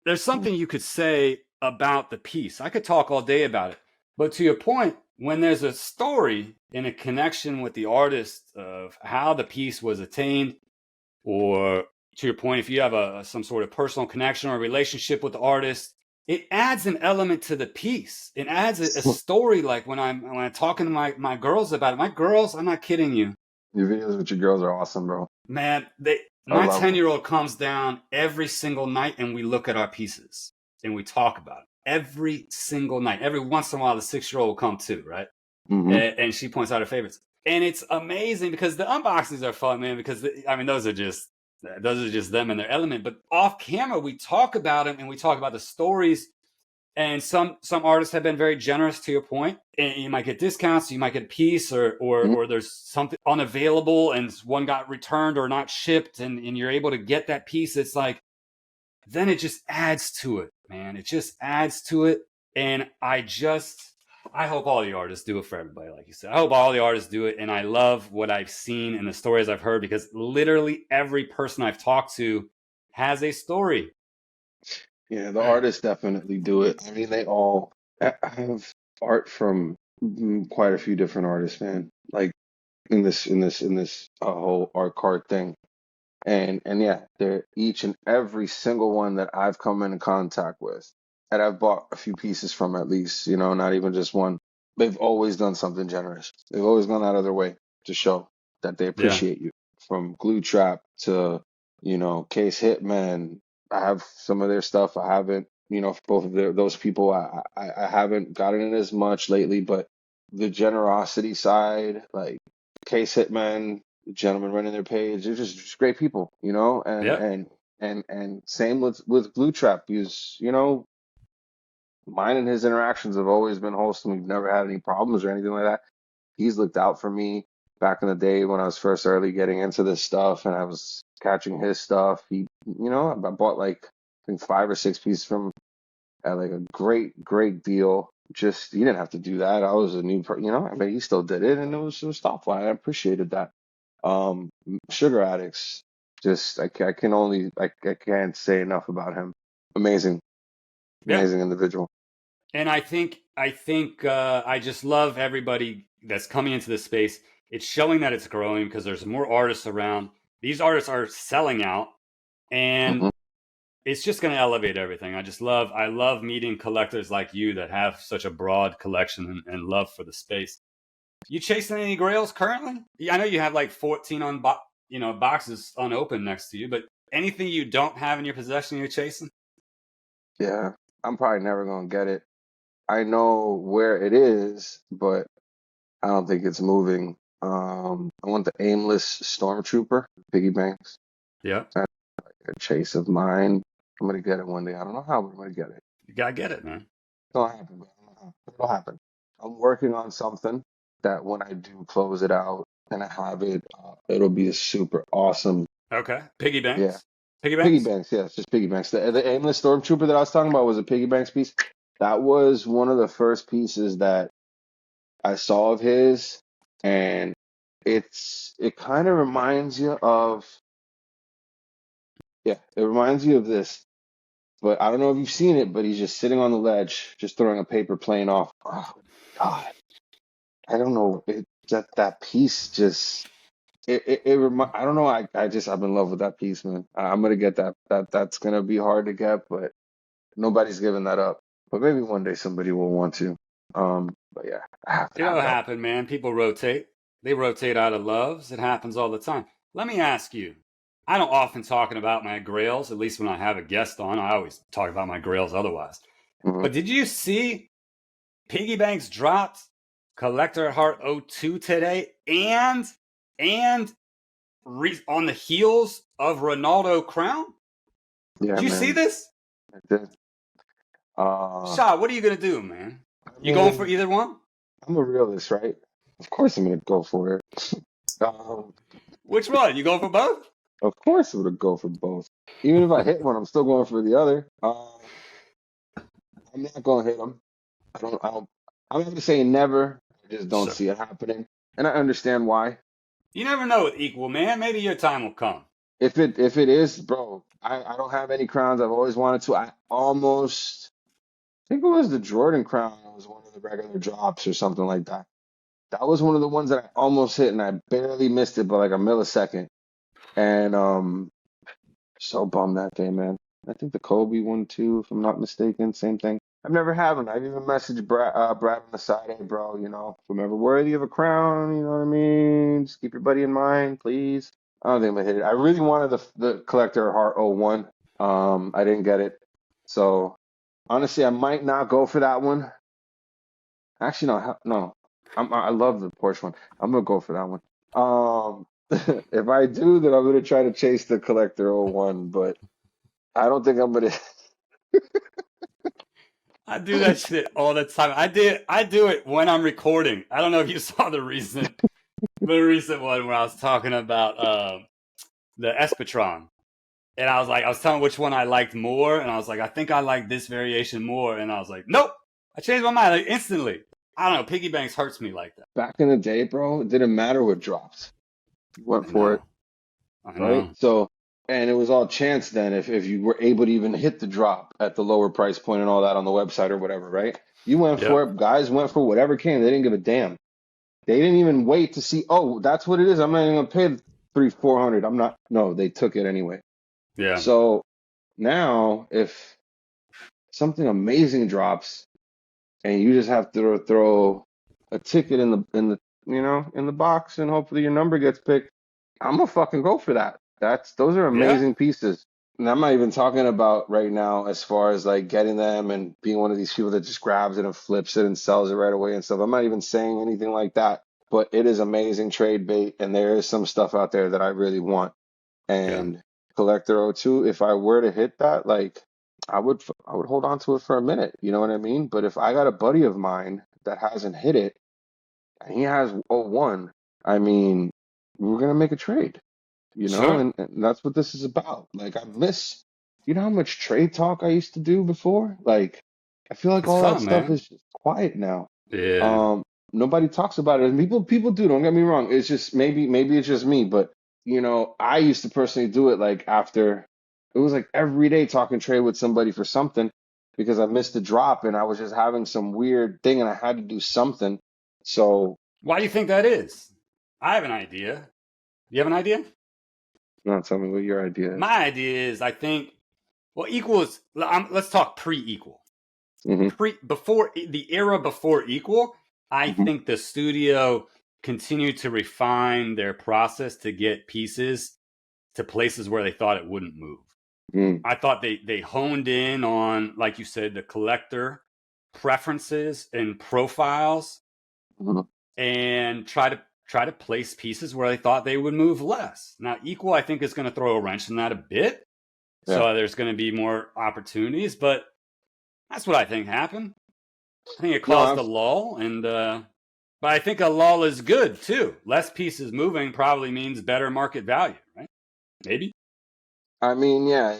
There's something you could say about the piece. I could talk all day about it. But to your point, when there's a story and a connection with the artist of how the piece was attained or to your point, if you have a some sort of personal connection or relationship with the artist, it adds an element to the piece. It adds a story. Like when I'm talking to my girls about it, my girls, I'm not kidding you, Your videos with your girls are awesome, bro. man. They I my love 10-year-old comes down every single night and we look at our pieces and we talk about it every single night. Every once in a while, the 6-year-old will come too, right? them. And she points out her favorites. And it's amazing because the unboxings are fun, man. Because I mean, those are just them and their element. But off camera, we talk about them and we talk about the stories. And some artists have been very generous, to your point. And you might get discounts, you might get a piece, or or Hmm. or there's something unavailable, and one got returned or not shipped, and you're able to get that piece. It's like then it just adds to it, man. It just adds to it. And I hope all the artists do it for everybody, like you said. I hope all the artists do it. And I love what I've seen and the stories I've heard because literally every person I've talked to has a story. Yeah, the artists definitely do it. I mean, they all I have art from quite a few different artists, man. Like in this whole art card thing. And yeah, they're each and every single one that I've come into contact with, and I've bought a few pieces from at least, not even just one. They've always done something generous. They've always gone out of their way to show that they Yeah. appreciate you. From Glue Trap to, Case Hitman. I have some of their stuff. I haven't, both of those people, I haven't gotten it as much lately, but the generosity side, like Case Hitman, gentlemen running their page. They're just great people, and Yeah. and and same with Blue Trap. He's, mine and his interactions have always been wholesome. We've never had any problems or anything like that. He's looked out for me back in the day when I was first early getting into this stuff, and I was catching his stuff. I bought like I think 5 or 6 pieces from at like a great deal. Just he didn't have to do that. I was a I mean, he still did it, and it was thoughtful. I appreciated that. Um, Sugar Addicts, just I can only I can't say enough about him. Amazing, Yeah. amazing individual. And I think I just love everybody that's coming into this space. It's showing that it's growing because there's more artists around. These artists are selling out, and Hmm. it's just going to elevate everything. I love meeting collectors like you that have such a broad collection and love for the space. You chasing any grails currently? Yeah, I know you have like 14 boxes unopened next to you, but anything you don't have in your possession you're chasing? Yeah, I'm probably never gonna get it. I know where it is, but I don't think it's moving. I want the aimless stormtrooper, piggy banks. Yeah, That's a chase of mine. I'm gonna get it one day. I don't know how, but I'm gonna get it. you gotta get it, man. It's gonna happen, but I don't know how. It'll happen. I'm working on something that when I do close it out and I have it, it'll be super awesome. Okay, piggy Yeah, banks, piggy piggy banks. banks. Yeah, it's just piggy banks. The aimless stormtrooper that I was talking about was a piggy banks piece. That was one of the first pieces that I saw of his, and it kind of reminds you of yeah, it reminds you of this. But I don't know if you've seen it, but he's just sitting on the ledge, just throwing a paper plane off. Oh God. I don't know. That piece just I don't know. I'm in love with that piece, man. I'm gonna get that. That's gonna be hard to get, but nobody's giving that up. But maybe one day somebody will want to. But yeah, I have to have It'll that. happen, man. People rotate. They rotate out of loves. It happens all the time. Let me ask you. I don't often talking about my grails, at least when I have a guest on. I always talk about my grails otherwise. Hmm. But did you see Piggy Banks dropped Collector at Heart '02 today, and on the heels of Ronaldo Crown? Yeah, Did you see man. this? I did. Uh, Sha, what are you gonna do, man? I You going for mean, either one? I'm a realist, right? Of course, I'm gonna go for it. Um, Which one? You going for both? of course, I'm gonna go for both. Even if I hit one, I'm still going for the other. I'm not gonna hit them. I don't. I'm not gonna say never. I just don't Sure. see it happening, and I understand why. You never know with equal, man. Maybe your time will come. If it is, bro, I don't have any crowns. I've always wanted to. I think it was the Jordan crown. It was one of the regular drops or something like that. That was one of the ones that I almost hit, and I barely missed it by like a millisecond. And So bummed that day, man. I think the Kobe one too, if I'm not mistaken. Same thing. I've never had one. I've even messaged Brad on the side, hey, bro, if I'm ever worthy of a crown, you know what I mean? Just keep your buddy in mind, please. I don't think I'm gonna hit it. I really wanted the collector Heart O1. I didn't get it. So honestly, I might not go for that one. Actually, no, no. I love the Porsche one. I'm gonna go for that one. If I do, then I'm gonna try to chase the collector O1, but I don't think I'm gonna. I do that shit all the time. I do it when I'm recording. I don't know if you saw the recent one where I was talking about the Espetron. And I was telling which one I liked more, and I was like, I think I like this variation more, and I was like, nope, I changed my mind like instantly. I don't know, piggy banks hurts me like that. Back in the day, bro, it didn't matter what drops. You went I for it, know, I right? know. So, and it was all chance then if you were able to even hit the drop at the lower price point and all that on the website or whatever, right? You went for Yep, it. Guys went for whatever came. They didn't give a damn. They didn't even wait to see, oh, that's what it is. I'm not even gonna pay three, 400. I'm not. No, they took it anyway. yeah, So now, if something amazing drops and you just have to throw a ticket in the box and hopefully your number gets picked, I'm gonna fucking go for that. Those are yeah, amazing pieces. And I'm not even talking about right now as far as like getting them and being one of these people that just grabs it and flips it and sells it right away and stuff. I'm not even saying anything like that. But it is amazing trade bait, and there is some stuff out there that I really want. yeah. And Collector O2, if I were to hit that, like I would hold on to it for a minute, you know what I mean? But if I got a buddy of mine that hasn't hit it and he has O1, I mean, we're gonna make a trade, Sure, and that's what this is about. Like I miss, how much trade talk I used to do before? Like I feel like it's all that fun, stuff man. is just quiet now. Yeah. Um, Nobody talks about it. And people do, don't get me wrong. It's just maybe it's just me, but I used to personally do it like after it was like every day talking trade with somebody for something because I missed the drop and I was just having some weird thing and I had to do something. So, Why do you think that is? I have an idea. You have an idea? no, tell me what your idea is. My idea is, I think, well, equals. Let's talk pre-equal. Hmm. Before the era before equal, I Hmm. think the studio continued to refine their process to get pieces to places where they thought it wouldn't move. Hmm. I thought they honed in on, like you said, the collector preferences and profiles, Hmm. and try to place pieces where they thought they would move less. Now, equal, I think, is going to throw a wrench in that a bit, Yeah. so there's going to be more opportunities. But that's what I think happened. I think it No, caused a lull, and but I think a lull is good too. Less pieces moving probably means better market value, right? Maybe. I mean, yeah,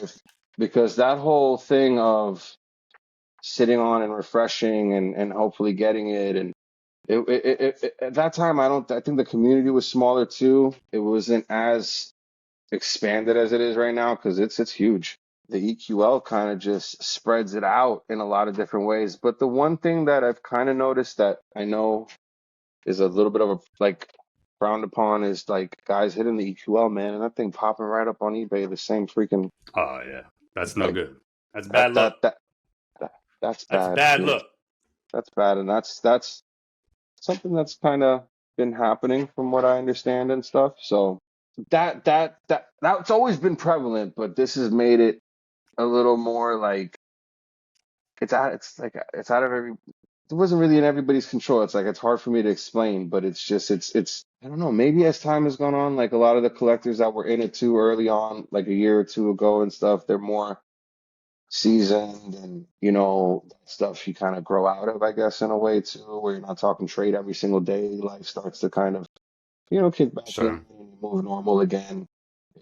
because that whole thing of sitting on and refreshing and hopefully getting it and at that time I think the community was smaller too. It wasn't as expanded as it is right now because it's huge. The EQL kind of just spreads it out in a lot of different ways. But the one thing that I've kind of noticed that I know is a little bit of a like frowned upon is like guys hitting the EQL, man, and that thing popping right up on eBay the same freaking Oh yeah, that's no like good. That's that bad look. that that, that that's That's bad. bad look. That's bad, and that's something that's kind of been happening from what I understand and stuff. So that's always been prevalent, but this has made it a little more like it's out of every. It wasn't really in everybody's control. It's like it's hard for me to explain, but it's just it's I don't know. Maybe as time has gone on, like a lot of the collectors that were in it too early on, like a year or two ago and stuff, they're more seasoned and that stuff you kind of grow out of, I guess, in a way too, where you're not talking trade every single day. Life starts to kind of kick back in Sure. and you move normal again.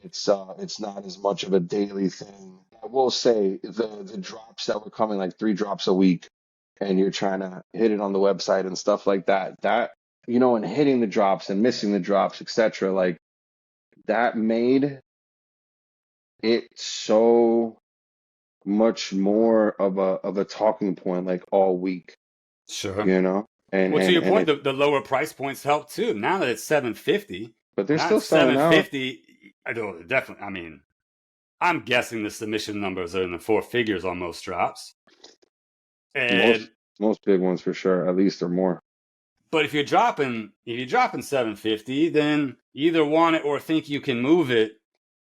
It's not as much of a daily thing. I will say the drops that were coming like three drops a week and you're trying to hit it on the website and stuff like that and hitting the drops and missing the drops, etc. Like that made it so much more of a talking point like all week, Sure. you know? And Well, to and your and point, it the lower price points help too. Now that it's 750, but they're now still it's selling out. 750. I do definitely. I mean, I'm guessing the submission numbers are in the four figures on most drops. And Most most big ones for sure, at least or more. but if you're dropping 750, then you either want it or think you can move it.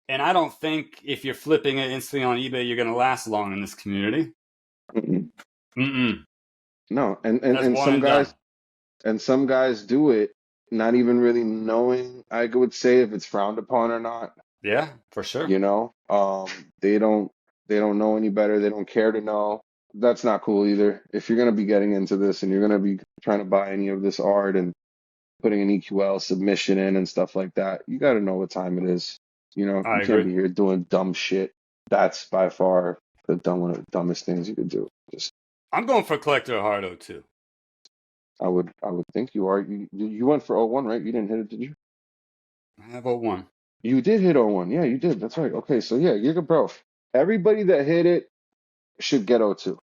And I don't think if you're flipping it instantly on eBay, you're going to last long in this community. Mm-mm. Mm-mm. No, That's and one and done. some guys do it not even really knowing, I would say, if it's frowned upon or not. Yeah, for sure. You know, they don't know any better. They don't care to know. That's not cool either. If you're gonna be getting into this and you're gonna be trying to buy any of this art and putting an EQL submission in and stuff like that, you got to know what time it is. You know, I you can't agree. be here doing dumb shit. That's by far the dumbest things you could do. Just I'm going for collector Hardo too. I would think you are. You went for O1, right? You didn't hit it, did you? I have a one. You did hit O1. Yeah, you did. That's right. Okay, so yeah, you're good, bro. Everybody that hit it should get O2.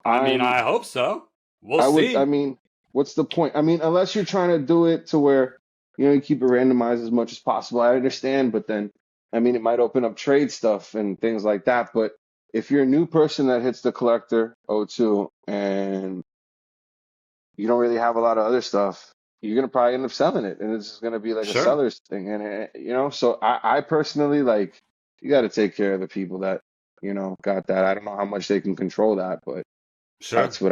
I mean, I'm I hope so. We'll I see. mean, what's the point? I mean, unless you're trying to do it to where, you keep it randomized as much as possible. I understand, but then, I mean, it might open up trade stuff and things like that. But if you're a new person that hits the collector O2 and you don't really have a lot of other stuff, you're gonna probably end up selling it, and it's just gonna be like a Sure. seller's thing. And so I personally like you got to take care of the people that got that. I don't know how much they can control that, but Sure. that's what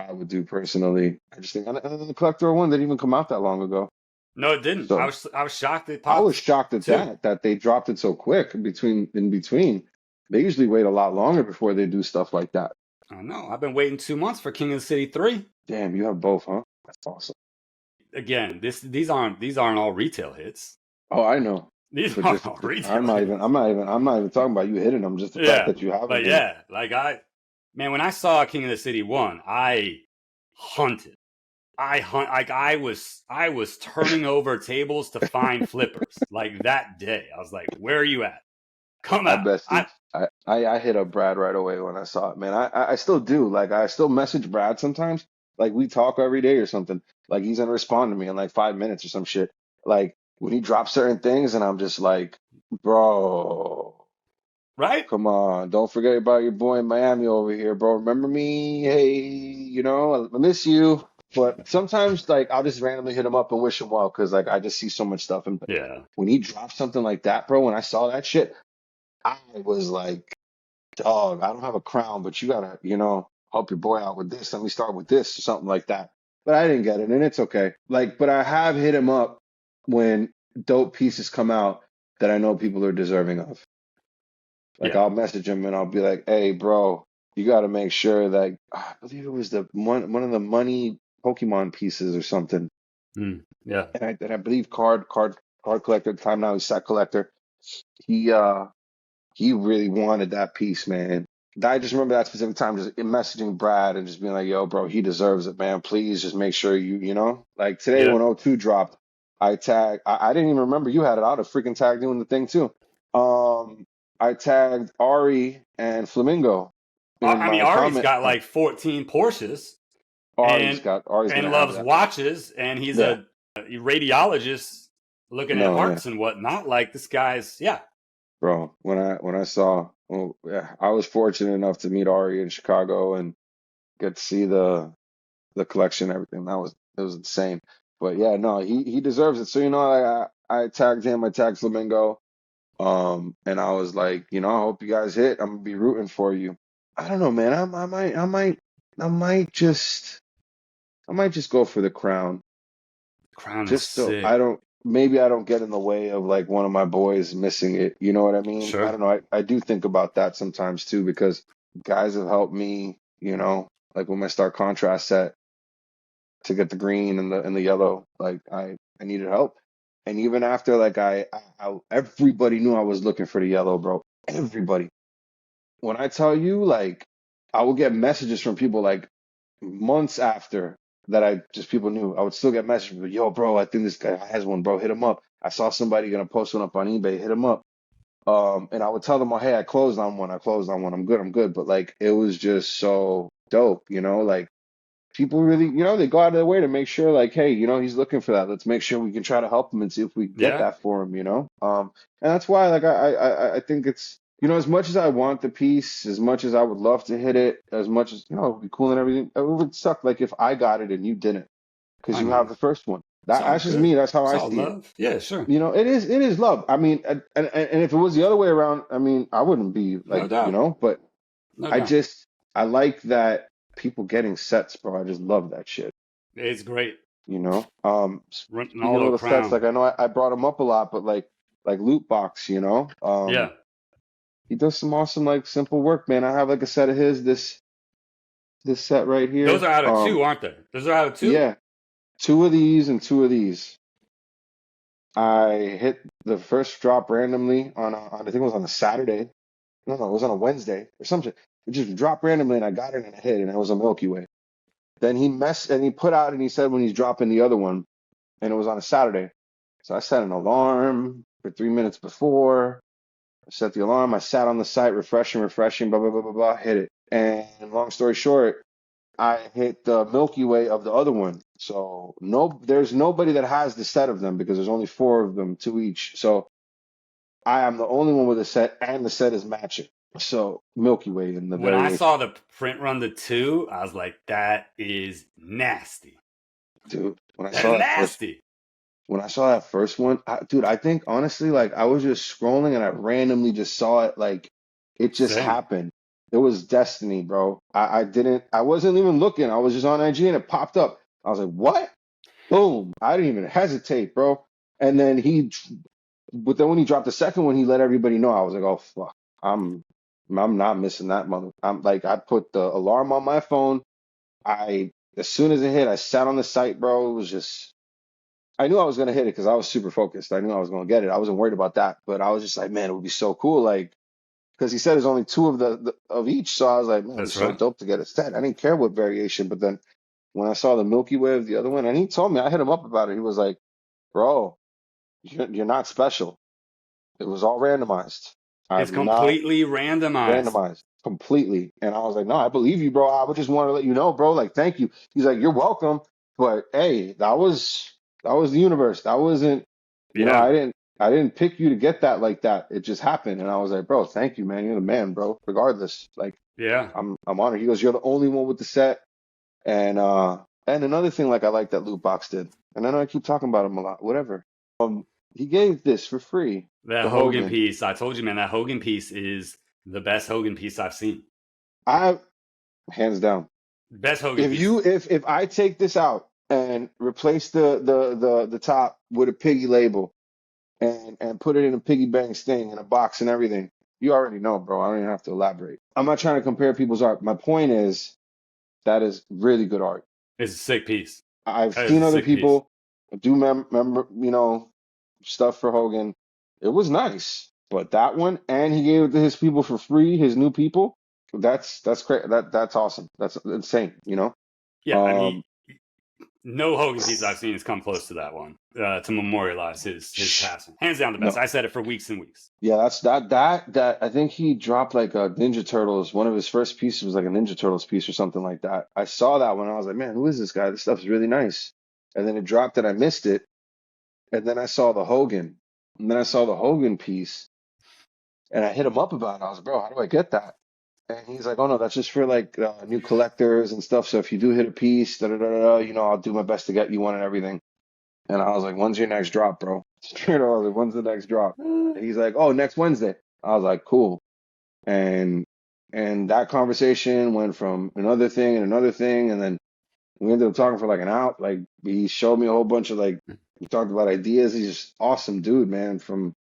I would do personally. I just think, and then the collector one didn't even come out that long ago, No, it didn't. I so was I was shocked it I was popped shocked at too. that they dropped it so quick in between. They usually wait a lot longer before they do stuff like that. I know. I've been waiting 2 months for King of the City 3. Damn, you have both, huh? That's awesome. Again, these aren't all retail hits. Oh, I know, These but aren't just all retail hits. I'm not even talking about you hitting them. Just the fact Yeah, that you have but them is yeah, like man, when I saw King of the City 1, I hunted. I was turning over tables to find flippers like that day. I was like, "Where are you at? Come I out!" bested. I hit up Brad right away when I saw it, man. I still do. Like I still message Brad sometimes. Like we talk every day or something. Like he's gonna respond to me in like 5 minutes or some shit. Like when he drops certain things, and I'm just like, bro, Right? come on, don't forget about your boy in Miami over here, bro. Remember me? Hey, I miss you. But sometimes like I'll just randomly hit him up and wish him well because like I just see so much stuff. And Yeah, when he drops something like that, bro, when I saw that shit. I was like, dog, I don't have a crown, but you gotta, help your boy out with this. Let me start with this or something like that. But I didn't get it, and it's okay. Like, but I have hit him up when dope pieces come out that I know people are deserving of. Like, yeah, I'll message him and I'll be like, hey, bro, you gotta make sure that I believe it was the one of the money Pokemon pieces or something. yeah, And I believe card collector at the time now he's set collector. He uh He really wanted that piece, man. I just remember that specific time, just messaging Brad and just being like, "Yo, bro, he deserves it, man. Please just make sure like today yeah. when O2 dropped, I didn't even remember you had it. I'd have freaking tagged you in the thing too. I tagged Ari and Flamingo in I mean, my Ari's comment. got like 14 Porsches and Ari's and gonna have loves that. watches, and he's Yeah, a radiologist looking at no, yeah, hearts and whatnot. Like this guy's, yeah, bro. When I saw, well, yeah, I was fortunate enough to meet Ari in Chicago and get to see the collection, everything. It was insane. But yeah, no, he deserves it. So I tagged him, I tagged Flamingo, and I was like, I hope you guys hit. I'm gonna be rooting for you. I don't know, man. I might just go for the crown. crown is Just so sick. maybe I don't get in the way of like one of my boys missing it. You know what I mean? I Sure. don't know. I do think about that sometimes too because guys have helped me. Like with my Star Contrast set to get the green and the yellow. Like I needed help, and even after like everybody knew I was looking for the yellow, bro. Everybody. When I tell you, like, I would get messages from people like months after that. I just people knew. I would still get messages, yo, bro, I think this guy has one, bro. Hit him up. I saw somebody gonna post one up on eBay. Hit him up. And I would tell them, oh, hey, I closed on one. I closed on one. I'm good. I'm good. But like, it was just so dope, like people really, they go out of their way to make sure, like, hey, he's looking for that. Let's make sure we can try to help him and see if we can get Yeah. that for him. And that's why, like, I think As much as I want the piece, as much as I would love to hit it, as much as, it would be cool and everything, it would suck like if I got it and you didn't, because I you have mean, the first one. it's all That's just me. good. That's how It's I all see it. love. Yeah, sure. It is love. I mean, and if it was the other way around, I mean, I wouldn't be No like, doubt. but No I doubt. just, I like that people getting sets, bro. I just love that shit. It's great. Renting Speaking all of the little sets, crown. like I know I brought him up a lot, but like Loot Box, Yeah. he does some awesome like simple work, man. I have like a set of his this set right Those here. are out of two, aren't they? Those are out of two? Yeah, two of these and two of these. I hit the first drop randomly on I think it was on a Saturday. No, it was on a Wednesday or something. It just dropped randomly and I got it and I hit and it was a Milky Way. Then he put out and he said when he's dropping the other one and it was on a Saturday. So I set an alarm for 3 minutes before. I set the alarm. I sat on the site, refreshing, blah, blah, blah, blah, blah, hit it. And long story short, I hit the Milky Way of the other one. So there's nobody that has the set of them because there's only four of them, two each. So I am the only one with a set, and the set is matching. So Milky Way in the When I variation, saw the print run the two, I was like, that is nasty. dude. That's nasty. When I saw that first one, dude, I think honestly, like I was just scrolling and I randomly just saw it, like it just Same. happened. It was destiny, bro. I wasn't even looking. I was just on IG and it popped up. I was like, what? Boom. I didn't even hesitate, bro. And then but then when he dropped the second one, he let everybody know. I was like, oh fuck, I'm, I'm not missing that mother. I'm like, I put the alarm on my phone. As soon as it hit, I sat on the site, bro. It was just. I knew I was gonna hit it because I was super focused. I knew I was gonna get it. I wasn't worried about that, but I was just like, man, it would be so cool, like, because he said there's only two of of each, so I was like, man, it'd be That's so right. dope to get a set. I didn't care what variation, but then when I saw the Milky Way of the other one, and he told me, I hit him up about it. He was like, bro, you're not special. It was all randomized. It's I'm not completely randomized. randomized completely. And I was like, no, I believe you, bro. I would just want to let you know, bro. Like, thank you. He's like, you're welcome. But hey, that was the universe. That wasn't, Yeah. I didn't pick you to get that like that. It just happened. And I was like, bro, thank you, man. You're the man, bro. Regardless. Like, Yeah. I'm honored. He goes, you're the only one with the set. And another thing like I like that Loot Box did. And I know I keep talking about him a lot, whatever. He gave this for free, That the Hogan Hogan. piece, I told you, man, that Hogan piece is the best Hogan piece I've seen. I hands down. Best Hogan If you piece. if I take this out and replace the top with a piggy label and put it in a piggy bank thing in a box and everything, you already know, bro. I don't even have to elaborate. I'm not trying to compare people's art. My point is that is really good art. It's a sick piece. I've That is seen a other sick piece. people do remember, stuff for Hogan. It was nice, but that one, and he gave it to his people for free, his new people. That's crazy. That's awesome. That's insane. Yeah, I mean, Um, no Hogan piece I've seen has come close to that one to memorialize his passing. Hands down the best. no, I said it for weeks and weeks. yeah, that's that. I think he dropped like a Ninja Turtles. One of his first pieces was like a Ninja Turtles piece or something like that. I saw that one. I was like, man, who is this guy? This stuff's really nice. And then it dropped and I missed it. And then I saw the Hogan. And then I saw the Hogan piece and I hit him up about it. I was like, bro, how do I get that? And he's like, oh no, that's just for like new collectors and stuff. So if you do hit a piece, da da da da, I'll do my best to get you one and everything. And I was like, when's your next drop, bro? Straight up, I was like, when's the next drop? And he's like, oh, next Wednesday. I was like, cool. And and that conversation went from another thing, and then we ended up talking for like an hour. Like he showed me a whole bunch of like we talked about ideas. He's just awesome dude, man, from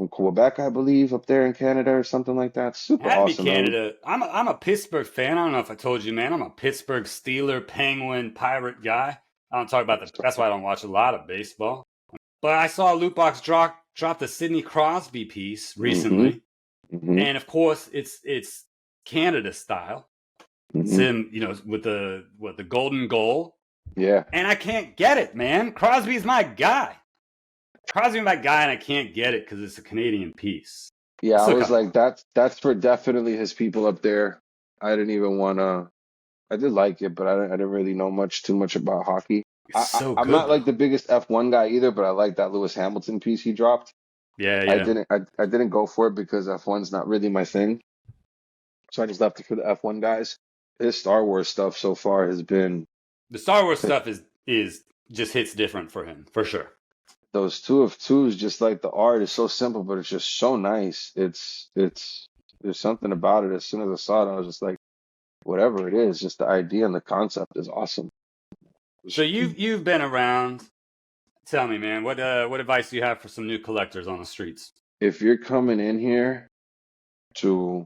Quebec, I believe, up there in Canada or something like that. It Super had to be awesome, man. Canada. I'm a Pittsburgh fan. I don't know if I told you, man. I'm a Pittsburgh Steeler, Penguin, Pirate guy. I don't talk about the. That's why I don't watch a lot of baseball. But I saw Lootbox drop the Sidney Crosby piece Mm-hmm. recently, Mm-hmm. and of course it's Canada style. It's Mm-hmm. him, with the golden goal, Yeah. and I can't get it, man. Crosby's my guy. Crosby's my guy, and I can't get it because it's a Canadian piece. Yeah, I Still was kind of like, bummed. that's for definitely his people up there. I didn't even wanna. I did like it, but I didn't really know too much about hockey. It's so I'm good not like though. the biggest F1 guy either, but I like that Lewis Hamilton piece he dropped. Yeah, I yeah. didn't I didn't go for it because F1's not really my thing. So I just left it for the F1 guys. This Star Wars stuff so far has been The Star Wars stuff is just hits different for him for sure. those two of twos, just like the art is so simple, but it's just so nice. It's there's something about it. As soon as I saw it, I was just like, whatever it is, just the idea and the concept is awesome. So you've been around. Tell me, man, what advice do you have for some new collectors on the streets? If you're coming in here to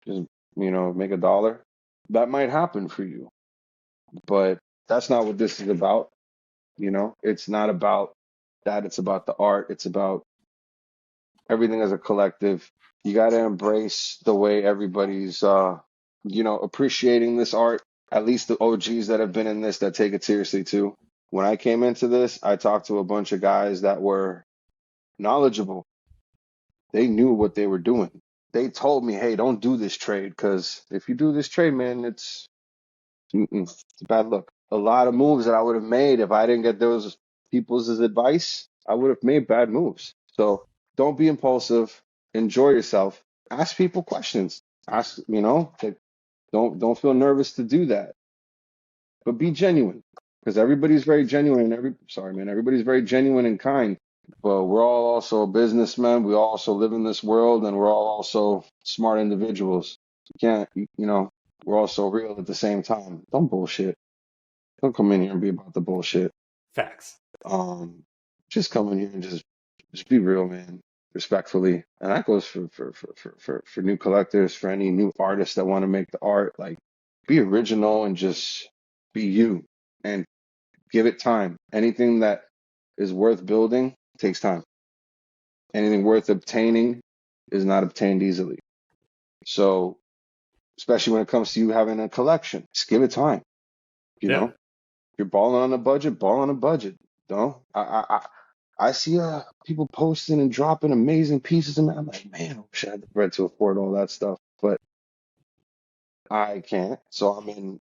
just, make a dollar, that might happen for you. But that's not what this is about. It's not about that. It's about the art. It's about everything as a collective. You got to embrace the way everybody's, appreciating this art. At least the OGs that have been in this that take it seriously too. When I came into this, I talked to a bunch of guys that were knowledgeable. They knew what they were doing. They told me, "Hey, don't do this trade because if you do this trade, man, it's a bad look." A lot of moves that I would have made if I didn't get those people's advice, I would have made bad moves. So don't be impulsive. Enjoy yourself. Ask people questions. Ask, like, don't feel nervous to do that, but be genuine because everybody's very genuine and sorry, man, everybody's very genuine and kind. But we're all also businessmen. We also live in this world, and we're all also smart individuals. You can't, we're also real at the same time. Don't bullshit. Don't come in here and be about the bullshit. Facts. Um, just come in here and just be real, man, respectfully. And that goes for new collectors, for any new artists that want to make the art. Like, be original and just be you, and give it time. Anything that is worth building takes time. Anything worth obtaining is not obtained easily. So, especially when it comes to you having a collection, just give it time. You Yeah. know, if you're balling on a budget, ball on a budget. No, I see people posting and dropping amazing pieces, and I'm like, man, I wish I had the bread to afford all that stuff, but I can't. So I'm in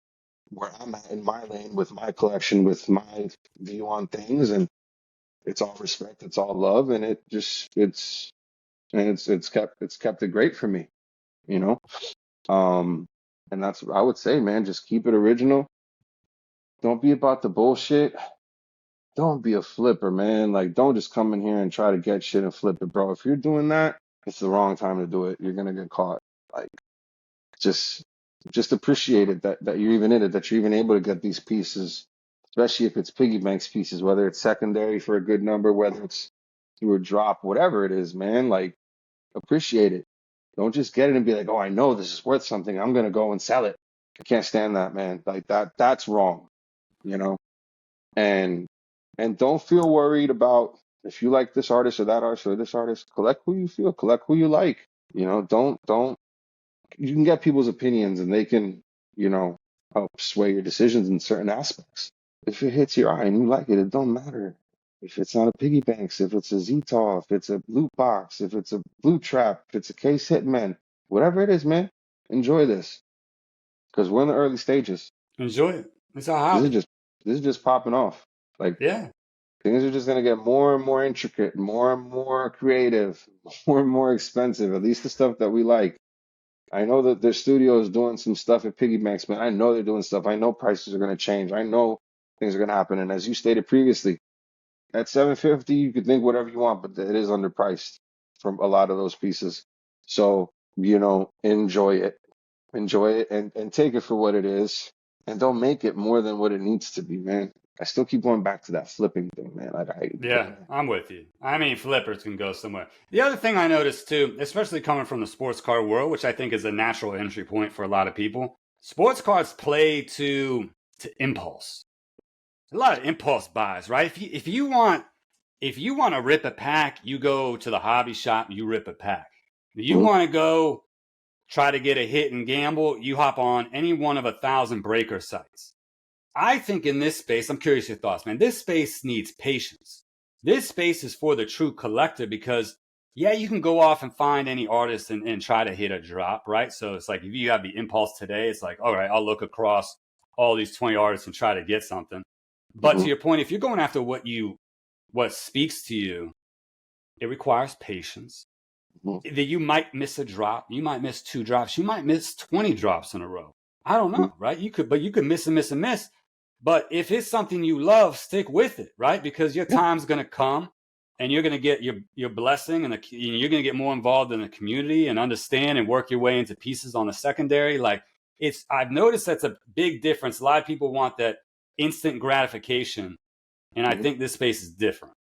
where I'm at in my lane with my collection, with my view on things, and it's all respect, it's all love, and it's kept it great for me, you know. Um, and that's what I would say, man. Just keep it original. Don't be about the bullshit. Don't be a flipper, man. Like, don't just come in here and try to get shit and flip it, bro. If you're doing that, it's the wrong time to do it. You're gonna get caught. Like, just just appreciate it that you're even in it, that you're even able to get these pieces, especially if it's piggy banks pieces, whether it's secondary for a good number, whether it's through a drop, whatever it is, man. Like, appreciate it. Don't just get it and be like, oh, I know this is worth something. I'm gonna go and sell it. I can't stand that, man. Like that's wrong, you know? And don't feel worried about if you like this artist or that artist or this artist. Collect who you feel, collect who you like. Don't you can get people's opinions and they can, help sway your decisions in certain aspects. If it hits your eye and you like it, it don't matter. If it's not a piggy banks, if it's a Ztov, if it's a loot box, if it's a blue trap, if it's a case hitman, whatever it is, man, enjoy this. Because we're in the early stages. Enjoy it. It's a This is hobby. just this is just popping off. Like, Yeah. things are just gonna get more and more intricate, more and more creative, more and more expensive. At least the stuff that we like. I know that their studio is doing some stuff at Piggy Banks, man. I know they're doing stuff. I know prices are gonna change. I know things are gonna happen. And as you stated previously, at 750, you could think whatever you want, but it is underpriced from a lot of those pieces. So, enjoy it, and take it for what it is, and don't make it more than what it needs to be, man. I still keep going back to that flipping thing, man. Yeah, I'm with you. I mean, flippers can go somewhere. The other thing I noticed too, especially coming from the sports car world, which I think is a natural entry point for a lot of people, sports cars play to impulse. A lot of impulse buys, right? If you want to rip a pack, you go to the hobby shop, you rip a pack. If you Mhm. want to go try to get a hit and gamble, you hop on any one of 1,000 breaker sites. I think in this space, I'm curious your thoughts, man. This space needs patience. This space is for the true collector because, yeah, you can go off and find any artist and try to hit a drop, right? So it's like if you have the impulse today, it's like, all right, I'll look across all these 20 artists and try to get something. But to Mhm. your point, if you're going after what speaks to you, It requires patience. Mhm. That you might miss a drop, you might miss 2 drops, you might miss 20 drops in a row. I don't Mhm. know, right? But you could miss and miss and miss. But if it's something you love, stick with it, right? Because your Yeah. time's gonna come, and you're gonna get your blessing, and you're gonna get more involved in the community and understand and work your way into pieces on the secondary. Like I've noticed that's a big difference. A lot of people want that instant gratification, and I Mhm. think this space is different.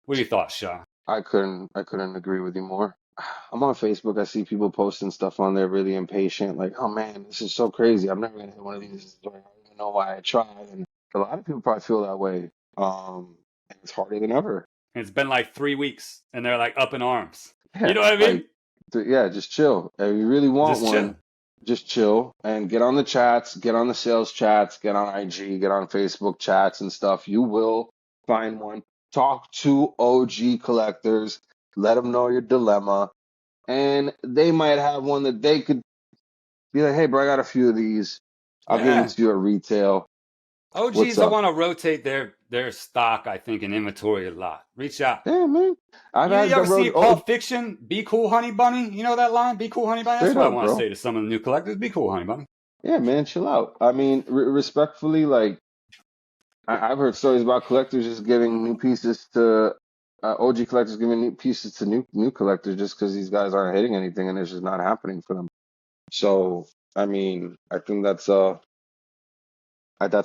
What are your thoughts, Sha? I couldn't agree with you more. I'm on Facebook. I see people posting stuff on there really impatient, like, oh man, this is so crazy. I'm never gonna hit one of these. I don't even know why I tried. And a lot of people probably feel that way. And it's harder than ever. It's been like 3 weeks, and they're like up in arms. You Yeah, know what I like, mean? yeah, just chill. If you really want Just chill. one, just chill and get on the chats, get on the sales chats, get on IG, get on Facebook chats and stuff. You will find one. Talk to OG collectors, let them know your dilemma, and they might have one that they could be like, hey, bro, I got a few of these. I'll give them Yeah. to you at retail. What's OGs that up? want to rotate their stock, I think, and inventory a lot. Reach out. Yeah, man. I've You had the ever see road. Oh, Pulp Fiction? Be cool, honey bunny. You know that line? Be cool, honey bunny. That's straight what I up, want to bro. say to some of the new collectors. Be cool, honey bunny. Yeah, man, chill out. I mean, respectfully, like, I've heard stories about collectors just giving new pieces to OG collectors giving new pieces to new collectors just because these guys aren't hitting anything and it's just not happening for them. So, I mean, I think that's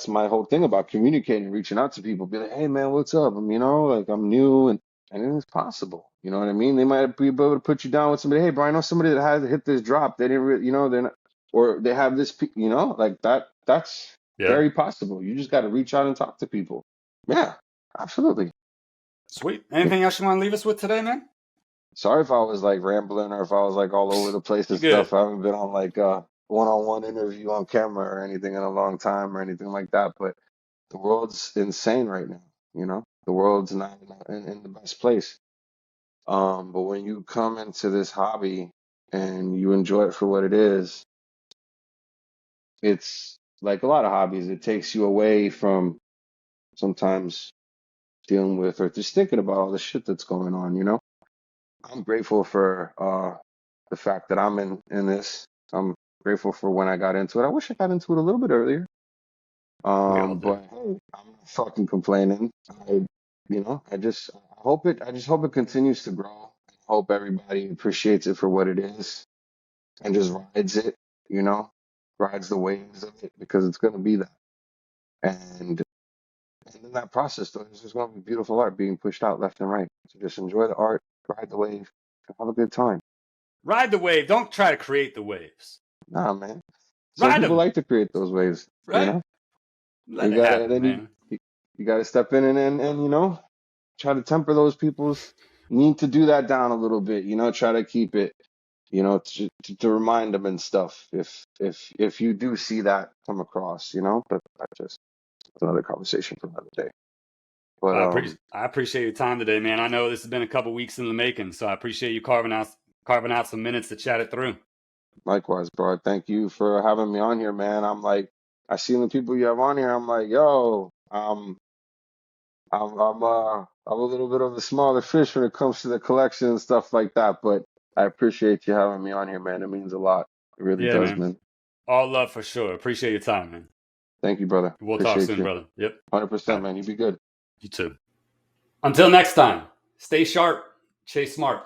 my whole thing about communicating, reaching out to people, be like, hey man, what's up? Like I'm new and it's possible. You know what I mean? They might be able to put you down with somebody. Hey, bro, I know somebody that has hit this drop. They didn't really, they're not, or they have this, like that. That's Yeah. very possible. You just got to reach out and talk to people. Yeah, absolutely. Sweet. Anything else you want to leave us with today, man? Sorry if I was like rambling or if I was like all over the place and You good. stuff. I haven't been on like a one-on-one interview on camera or anything in a long time or anything like that. But the world's insane right now. The world's not in the best place. But when you come into this hobby and you enjoy it for what it is, it's like a lot of hobbies. It takes you away from sometimes dealing with or just thinking about all the shit that's going on. I'm grateful for the fact that I'm in this. I'm grateful for when I got into it. I wish I got into it a little bit earlier. We all do. But hey, I'm not fucking complaining. I just hope it continues to grow. I hope everybody appreciates it for what it is and just rides it, you know, rides the waves of it because it's gonna be that. And and in that process, though, there's just gonna be beautiful art being pushed out left and right. So just enjoy the art, ride the wave, and have a good time. Ride the wave. Don't try to create the waves. Nah, man. Some Ride people them. like to create those waves, you Right? know. Let You it gotta, and happen, then man. you gotta step in and try to temper those people's need to do that down a little bit. Try to keep it, to remind them and stuff. If you do see that come across. But that's another conversation for another day. But I appreciate your time today, man. I know this has been a couple weeks in the making, so I appreciate you carving out some minutes to chat it through. likewise, bro. Thank you for having me on here, man. I'm like, I see the people you have on here. I'm like, yo, I'm a little bit of a smaller fish when it comes to the collection and stuff like that, but I appreciate you having me on here, man. It means a lot. It really Yeah, does, man. man. All love for sure. Appreciate your time, man. Thank you, brother. We'll talk Appreciate soon, you. brother. Yep. All 100%, right. man. You be good. You too. Until next time, stay sharp, chase smart.